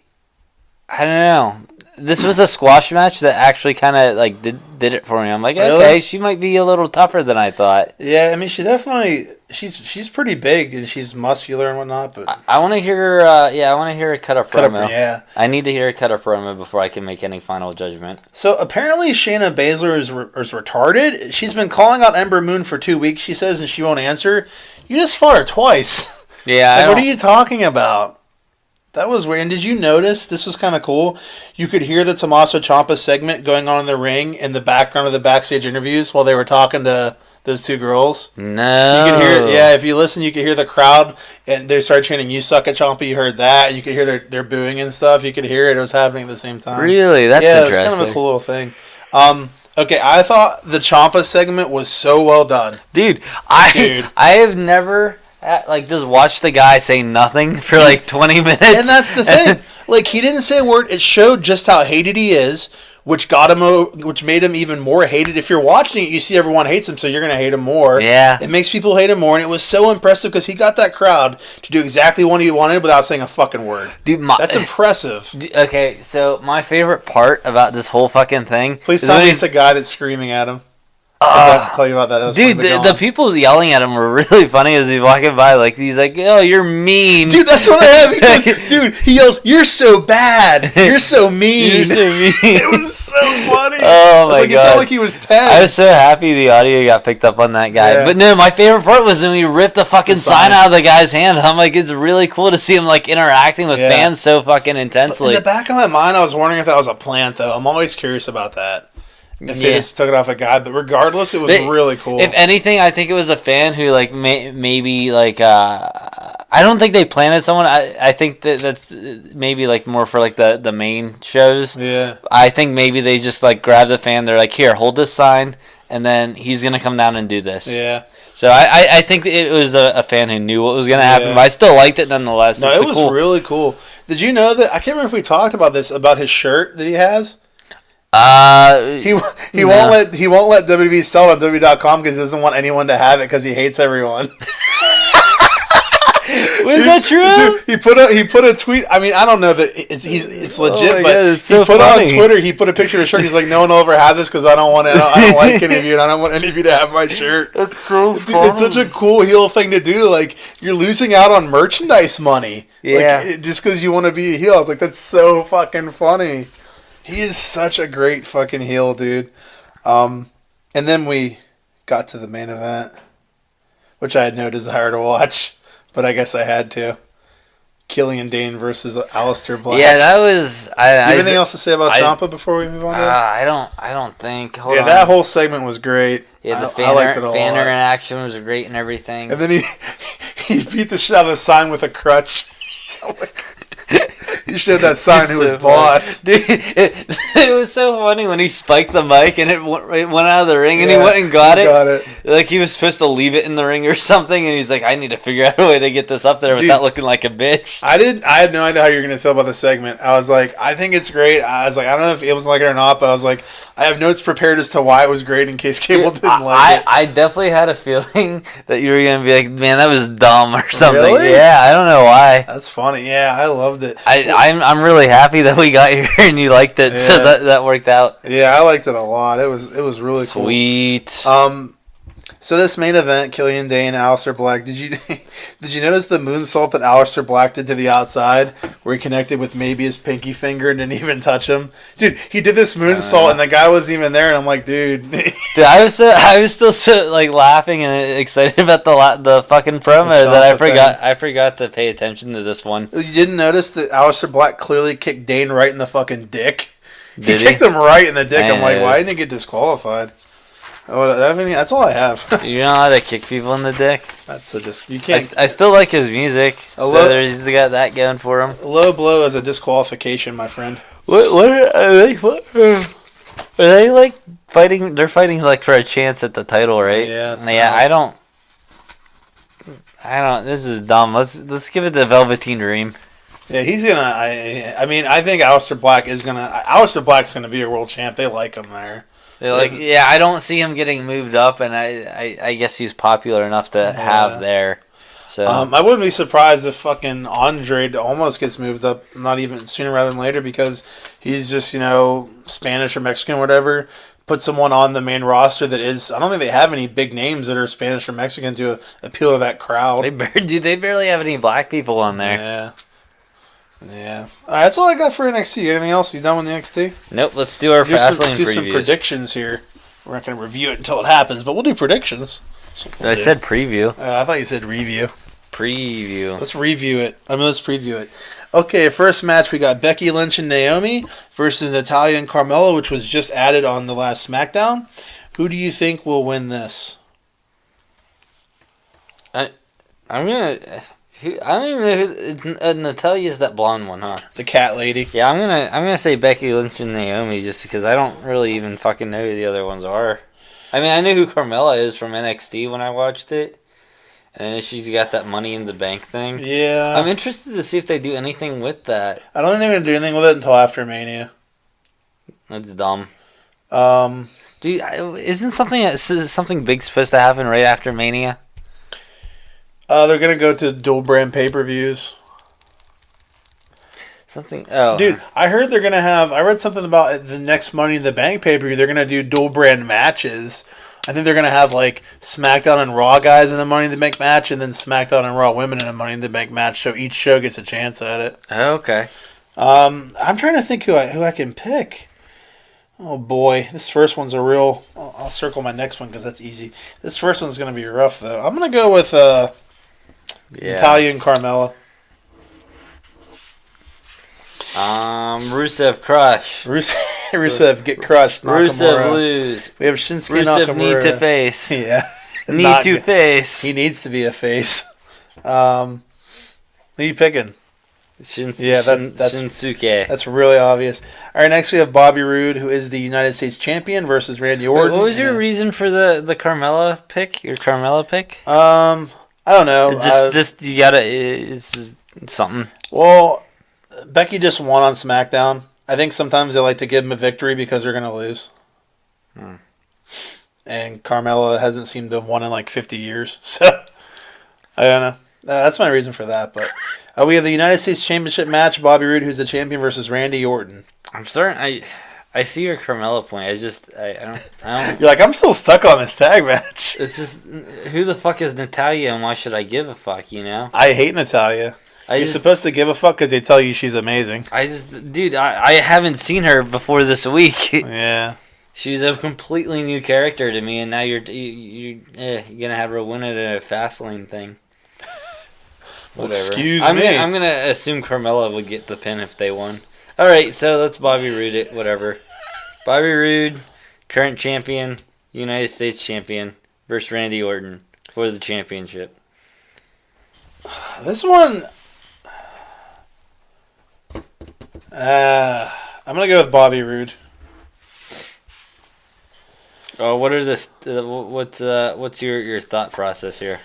don't know. This was a squash match that actually kind of like did it for me. I'm like, really? Okay, she might be a little tougher than I thought. Yeah, I mean, she definitely she's pretty big and she's muscular and whatnot. But I want to hear her. I want to hear her cut a promo. Yeah, I need to hear her cut a promo before I can make any final judgment. So apparently, Shayna Baszler is retarded. She's been calling out Ember Moon for 2 weeks. She says, and she won't answer. You just fought her twice. Yeah, what are you talking about? That was weird. And did you notice, this was kind of cool, you could hear the Tommaso Ciampa segment going on in the ring in the background of the backstage interviews while they were talking to those 2 girls? No. You could hear it. Yeah, if you listen, you could hear the crowd, and they started chanting, "You suck at Ciampa." You heard that. You could hear their booing and stuff. You could hear it. It was happening at the same time. Really? That's interesting. It's kind of a cool little thing. Okay, I thought the Ciampa segment was so well done. Dude, I have never... just watch the guy say nothing for 20 minutes. And that's the thing. He didn't say a word. It showed just how hated he is, which made him even more hated. If you're watching it, you see everyone hates him, so you're going to hate him more. Yeah. It makes people hate him more, and it was so impressive because he got that crowd to do exactly what he wanted without saying a fucking word. Dude, that's impressive. Okay, so my favorite part about this whole fucking thing... Please tell me it's the guy that's screaming at him. I have to tell you about that. Dude, the people yelling at him were really funny as he's walking by. He's like, "Oh, you're mean." Dude, that's what I have. Dude, he yells, "You're so bad. You're so mean." You're so mean. It was so funny. Oh, my God. It sounded like he was 10. I was so happy the audio got picked up on that guy. Yeah. But no, my favorite part was when he ripped the fucking sign out of the guy's hand. I'm like, it's really cool to see him interacting with fans so fucking intensely. But in the back of my mind, I was wondering if that was a plant, though. I'm always curious about that. If they just took it off a guy, but regardless, it was really cool. If anything, I think it was a fan who maybe I don't think they planted someone. I think that's maybe more for the main shows. Yeah. I think maybe they just grabbed a fan. They're like, "Here, hold this sign," and then he's gonna come down and do this. Yeah. So I think it was a fan who knew what was gonna happen, but I still liked it nonetheless. No, it was really cool. Did you know that? I can't remember if we talked about this about his shirt that he has. He won't let WWE sell it on WWE.com because he doesn't want anyone to have it because he hates everyone. Was that true? Dude, he put a tweet. I mean, I don't know that it's legit, but it's so he put funny. On Twitter. He put a picture of his shirt. He's like, "No one will ever have this because I don't want it. I don't like any of you, and I don't want any of you to have my shirt." That's so Dude, funny. it's such a cool heel thing to do. You're losing out on merchandise money. Yeah. Just because you want to be a heel. I was like, that's so fucking funny. He is such a great fucking heel, dude. And then we got to the main event, which I had no desire to watch, but I guess I had to. Killian Dane versus Aleister Black. Yeah, that was. Anything else to say about Ciampa before we move on? I don't think. Hold on. That whole segment was great. Yeah, the I liked it a fan lot. interaction was great and everything. And then he beat the shit out of the sign with a crutch. He showed that sign who was boss. Dude, it was so funny when he spiked the mic and it went out of the ring and he went and got it. Like he was supposed to leave it in the ring or something, and he's like, I need to figure out a way to get this up there without looking like a bitch. I had no idea how you were going to feel about the segment. I was like, I think it's great. I was like, I don't know if it was like it or not, but I was like, I have notes prepared as to why it was great in case Cable didn't like it. I definitely had a feeling that you were going to be like, man, that was dumb or something. Really? Yeah, I don't know why. That's funny. Yeah, I loved it. I'm really happy that we got here and you liked it, so that worked out. Yeah, I liked it a lot. It was really cool. Sweet. So this main event, Killian Dane, Aleister Black. Did you notice the moonsault that Aleister Black did to the outside, where he connected with maybe his pinky finger and didn't even touch him? Dude, he did this moonsault and the guy wasn't even there, and I'm like, dude. Dude, I was still so like laughing and excited about the fucking promo that I forgot to pay attention to this one. You didn't notice that Aleister Black clearly kicked Dane right in the fucking dick? He Did kicked him right in the dick. I'm like, why didn't he get disqualified? Oh, that's all I have. You know how to kick people in the dick? That's you can't. I still like his music, so he's got that going for him. A low blow is a disqualification, my friend. What are they? Are they like fighting? They're fighting like for a chance at the title, right? Yeah. Yeah. I don't. This is dumb. Let's give it to Velveteen Dream. Yeah, he's gonna. I think Aleister Black is gonna. Aleister Black's gonna be a world champ. They like him there. They're like, yeah, I don't see him getting moved up, and I guess he's popular enough to have there. So I wouldn't be surprised if fucking Andre almost gets moved up, not even sooner rather than later, because he's just Spanish or Mexican or whatever. Put someone on the main roster that is. I don't think they have any big names that are Spanish or Mexican to appeal to that crowd. They barely have any black people on there. Yeah. All right, that's all I got for NXT. Anything else? You done with the NXT? Nope. Let's do our Fastlane previews. Do some predictions here. We're not going to review it until it happens, but we'll do predictions. I said preview. I thought you said review. Preview. Let's review it. Let's preview it. Okay, first match we got Becky Lynch and Naomi versus Natalya and Carmella, which was just added on the last SmackDown. Who do you think will win this? I don't even know who Natalya's that blonde one, huh? The cat lady. Yeah, I'm gonna say Becky Lynch and Naomi just because I don't really even fucking know who the other ones are. I mean, I knew who Carmella is from NXT when I watched it, and she's got that Money in the Bank thing. Yeah. I'm interested to see if they do anything with that. I don't think they're gonna do anything with it until after Mania. That's dumb. Dude, isn't something big supposed to happen right after Mania? They're gonna go to dual brand pay-per-views. Dude, I heard they're gonna have. I read something about the next Money in the Bank pay-per-view. They're gonna do dual brand matches. I think they're gonna have like SmackDown and Raw guys in the Money in the Bank match, and then SmackDown and Raw women in a Money in the Bank match. So each show gets a chance at it. Okay. I'm trying to think who I can pick. Oh boy, this first one's a real. I'll circle my next one because that's easy. This first one's gonna be rough though. I'm gonna go with Natalya and Carmella. Rusev crush. Rusev get crushed. Rusev lose. We have Shinsuke Rusev Nakamura. need to face. Yeah. Need to face. He needs to be a face. Who are you picking? That's Shinsuke. That's really obvious. All right, next we have Bobby Roode, who is the United States champion, versus Randy Orton. What was your reason for the Carmella pick? Your Carmella pick? I don't know. Just you gotta. It's just something. Well, Becky just won on SmackDown. I think sometimes they like to give him a victory because they're gonna lose. And Carmella hasn't seemed to have won in like 50 years, so I don't know. That's my reason for that. But we have the United States Championship match: Bobby Roode, who's the champion, versus Randy Orton. I'm starting. I see your Carmella point. I don't. You're like, I'm still stuck on this tag match. It's just, who the fuck is Natalya, and why should I give a fuck? You know. I hate Natalya. You're supposed to give a fuck because they tell you she's amazing. Dude, I haven't seen her before this week. Yeah. She's a completely new character to me, and now you're gonna have her win at a Fastlane thing. Whatever. Excuse me. me. I'm gonna assume Carmella would get the pin if they won. All right, so let's Bobby Roode it. Whatever. Bobby Roode, current champion, United States champion, versus Randy Orton for the championship. This one, I'm gonna go with Bobby Roode. Oh, what are what's your thought process here?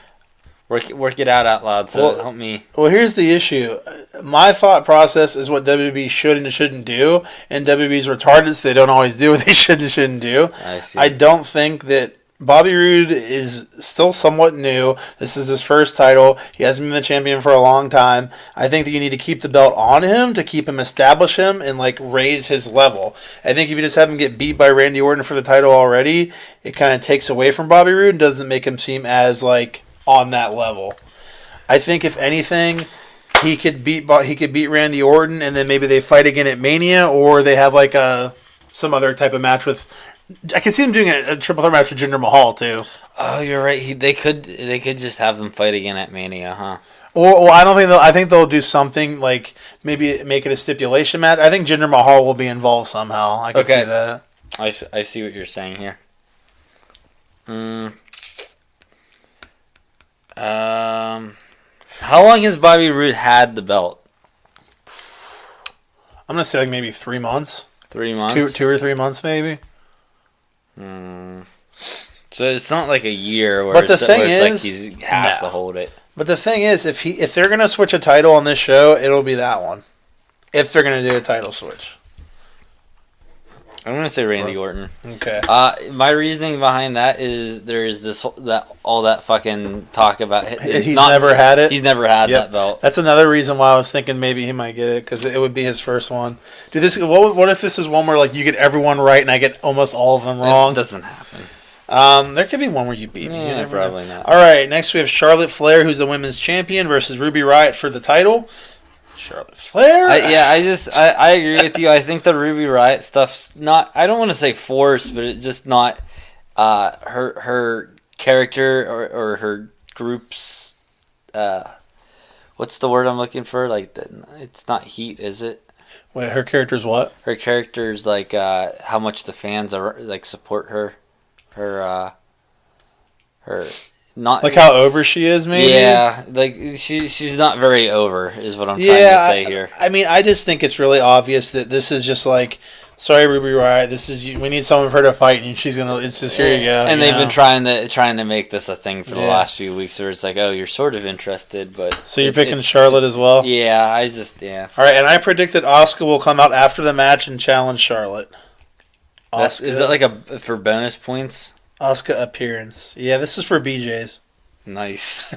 Work it out loud. So help me. Well, here's the issue. My thought process is what WWE should and shouldn't do, and WWE's retarded, so they don't always do what they should and shouldn't do. I see. I don't think that Bobby Roode is still somewhat new. This is his first title. He hasn't been the champion for a long time. I think that you need to keep the belt on him to keep him, establish him, and raise his level. I think if you just have him get beat by Randy Orton for the title already, it kind of takes away from Bobby Roode and doesn't make him seem as on that level. I think if anything, he could beat Randy Orton, and then maybe they fight again at Mania, or they have some other type of match with. I can see them doing a triple threat match with Jinder Mahal too. Oh, you're right. They could just have them fight again at Mania, huh? Well, I don't think I think they'll do something maybe make it a stipulation match. I think Jinder Mahal will be involved somehow. I can see that. I see what you're saying here. How long has Bobby Roode had the belt? I'm gonna say maybe 3 months. 3 months. 2 or 3 months maybe. So it's not like a year where but the thing is, he has to hold it. But the thing is, if they're gonna switch a title on this show, it'll be that one. If they're gonna do a title switch. I'm gonna say Randy Orton. Okay. My reasoning behind that is there is all that fucking talk about. He's never had it. He's never had that belt. That's another reason why I was thinking maybe he might get it because it would be his first one. Dude, what if this is one where you get everyone right and I get almost all of them wrong? It doesn't happen. There could be one where you beat me. Yeah, probably not. All right, next we have Charlotte Flair, who's the women's champion, versus Ruby Riott for the title. Charlotte Flair. I agree with you. I think the Ruby Riott stuff's not. I don't want to say forced, but it's just not her character or her group's. What's the word I'm looking for? It's not heat, is it? Wait, her character's what? Her character's how much the fans are support her. Her not how over she is, maybe. Yeah, she's not very over, is what I'm trying to say here. I mean, I just think it's really obvious that this is just sorry, Ruby Riott. We need someone for her to fight, and she's gonna. It's just here you go. And they've been trying to make this a thing for the last few weeks, where it's oh, you're sort of interested, but. So you're picking Charlotte as well. Yeah, All right, and I predict that Asuka will come out after the match and challenge Charlotte. Is that for bonus points? Asuka appearance. Yeah, this is for BJ's. Nice.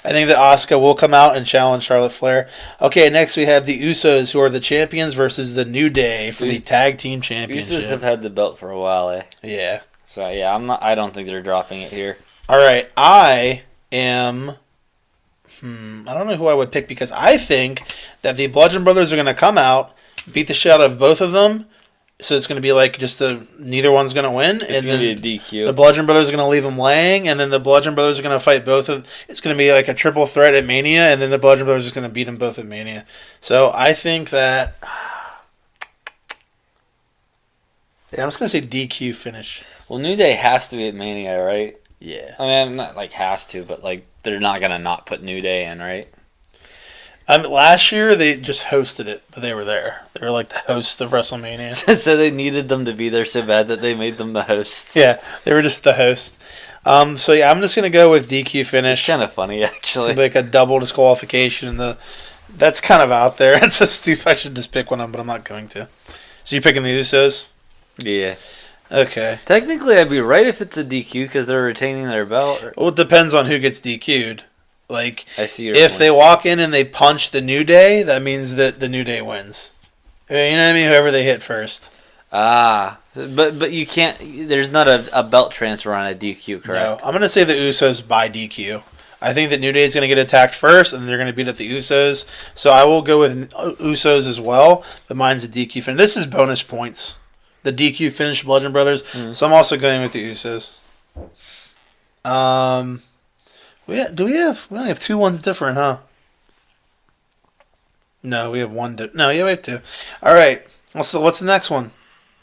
I think that Asuka will come out and challenge Charlotte Flair. Okay, next we have the Usos, who are the champions, versus the New Day for the tag team championship. Usos have had the belt for a while, eh? Yeah. So yeah, I don't think they're dropping it here. All right, I am. I don't know who I would pick because I think that the Bludgeon Brothers are going to come out, beat the shit out of both of them. So it's going to be neither one's going to win. It's going to be a DQ. The Bludgeon Brothers are going to leave them laying, and then the Bludgeon Brothers are going to fight both of. It's going to be a triple threat at Mania, and then the Bludgeon Brothers are going to beat them both at Mania. So I think that. Yeah, I'm just going to say DQ finish. Well, New Day has to be at Mania, right? Yeah. I mean, not has to, but they're not going to not put New Day in, right? Last year they just hosted it, but they were there. They were the hosts of WrestleMania. So they needed them to be there so bad that they made them the hosts. Yeah, they were just the host. So yeah, I'm just gonna go with DQ finish. It's kind of funny, actually. It's a double disqualification. That's kind of out there. It's a stupid. I should just pick one up, but I'm not going to. So you picking the Usos? Yeah. Okay. Technically, I'd be right if it's a DQ because they're retaining their belt. Well, it depends on who gets DQ'd. I see your if point. they walk in and they punch the New Day, that means that the New Day wins. You know what I mean? Whoever they hit first. But you can't. There's not a belt transfer on a DQ, correct? No, I'm gonna say the Usos by DQ. I think that New Day is gonna get attacked first, and they're gonna beat up the Usos. So I will go with Usos as well. But mine's a DQ finish. This is bonus points. The DQ finish, Bludgeon Brothers. Mm-hmm. So I'm also going with the Usos. We only have 2 ones different, huh? No, we have one. No, yeah, we have two. All right. What's the next one?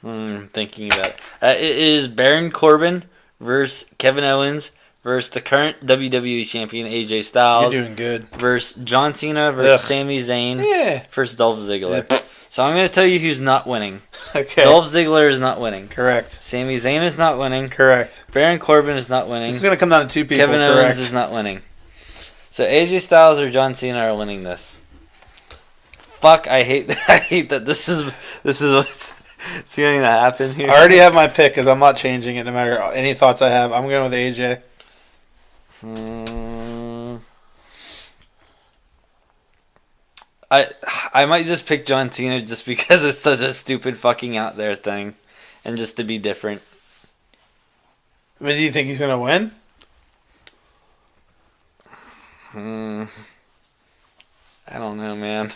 Thinking about it. It is Baron Corbin versus Kevin Owens versus the current WWE champion AJ Styles. You're doing good. Versus John Cena versus Sami Zayn versus Dolph Ziggler. Yep. So I'm going to tell you who's not winning. Okay. Dolph Ziggler is not winning. Correct. Sami Zayn is not winning. Correct. Baron Corbin is not winning. This is going to come down to two people. Kevin Owens is not winning. So AJ Styles or John Cena are winning this. Fuck! I hate that. This is what's going to happen here. I already have my pick because I'm not changing it no matter any thoughts I have. I'm going with AJ. I might just pick John Cena just because it's such a stupid fucking out there thing, and just to be different. But do you think he's going to win? I don't know, man.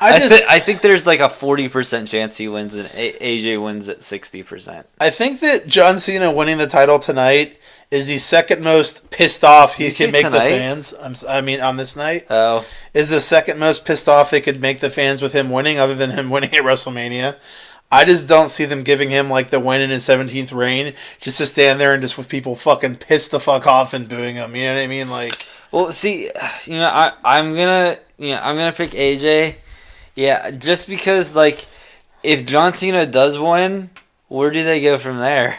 I think there's like a 40% chance he wins and AJ wins at 60%. I think that John Cena winning the title tonight is the second most pissed off he can make tonight? the fans. On this night. Oh. Is the second most pissed off they could make the fans with him winning, other than him winning at WrestleMania. I just don't see them giving him like the win in his 17th reign just to stand there and just with people fucking pissed the fuck off and booing him. You know what I mean? Like, well, see, I'm gonna pick AJ. Yeah, just because like if John Cena does win, where do they go from there?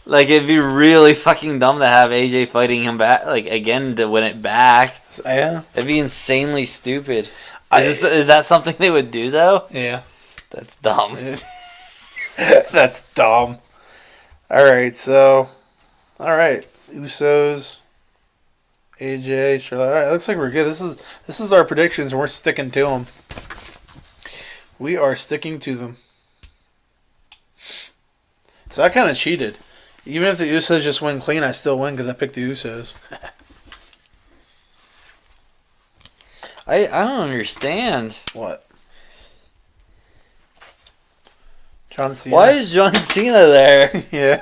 Like, it'd be really fucking dumb to have AJ fighting him back, like, again, to win it back. Yeah. It'd be insanely stupid. Is that something they would do, though? Yeah. That's dumb. That's dumb. Alright, Usos, AJ, Charlotte. Alright, looks like we're good. This is our predictions, and we're sticking to them. We are sticking to them. So I kind of cheated. Even if the Usos just win clean, I still win because I picked the Usos. I don't understand. What? John Cena. Why is John Cena there? Yeah.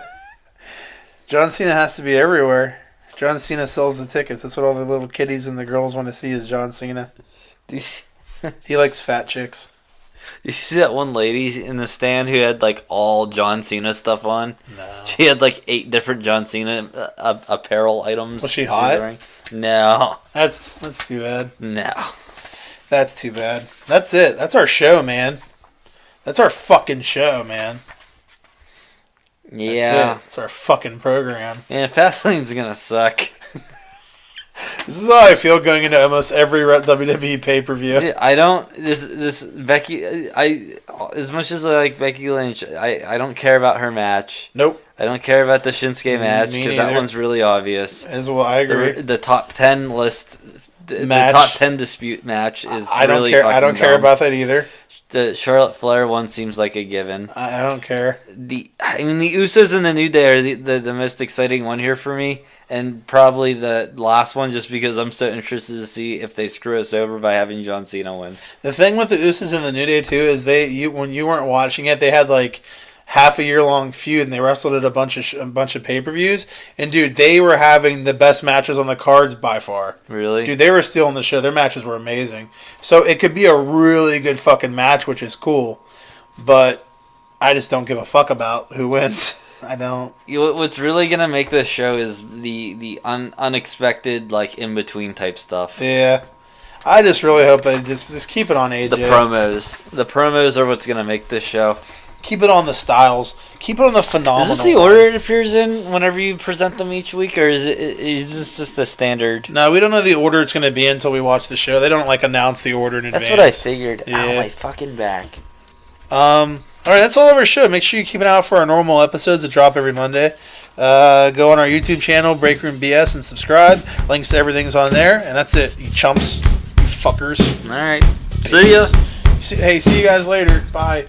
John Cena has to be everywhere. John Cena sells the tickets. That's what all the little kiddies and the girls want to see is John Cena. He likes fat chicks. You see that one lady in the stand who had like all John Cena stuff on? No. She had like 8 different John Cena apparel items. Was she hot? No. That's too bad. No. That's too bad. That's it. That's our show, man. That's our fucking show, man. Yeah. It's our fucking program. Man, Fastlane's gonna suck. This is how I feel going into almost every WWE pay-per-view. I don't. This Becky. As much as I like Becky Lynch, I don't care about her match. Nope. I don't care about the Shinsuke match because that one's really obvious. As well, I agree. The top 10 list, the top 10 dispute match is really fucking I don't care dumb. about that either. The Charlotte Flair one seems like a given. I don't care. The Usos and the New Day are the most exciting one here for me, and probably the last one just because I'm so interested to see if they screw us over by having John Cena win. The thing with the Usos and the New Day too is when you weren't watching it, they had like half a year long feud and they wrestled at a bunch of pay-per-views, and dude, they were having the best matches on the cards by far. Really? Dude, they were stealing the show. Their matches were amazing. So it could be a really good fucking match, which is cool, but I just don't give a fuck about who wins. I don't. What's really gonna make this show is the unexpected, like, in between type stuff. Yeah, I just really hope they just keep it on AJ. The promos are what's gonna make this show. Keep it on the styles. Keep it on the phenomenal. Is this the order it appears in whenever you present them each week, or is this just the standard? No, we don't know the order it's going to be until we watch the show. They don't announce the order in advance. That's what I figured. Yeah. Ow, my fucking back. All right, that's all of our show. Make sure you keep an eye out for our normal episodes that drop every Monday. Go on our YouTube channel, Breakroom BS, and subscribe. Links to everything's on there, and that's it. You chumps, you fuckers. All right, see ya. Hey, see you guys later. Bye.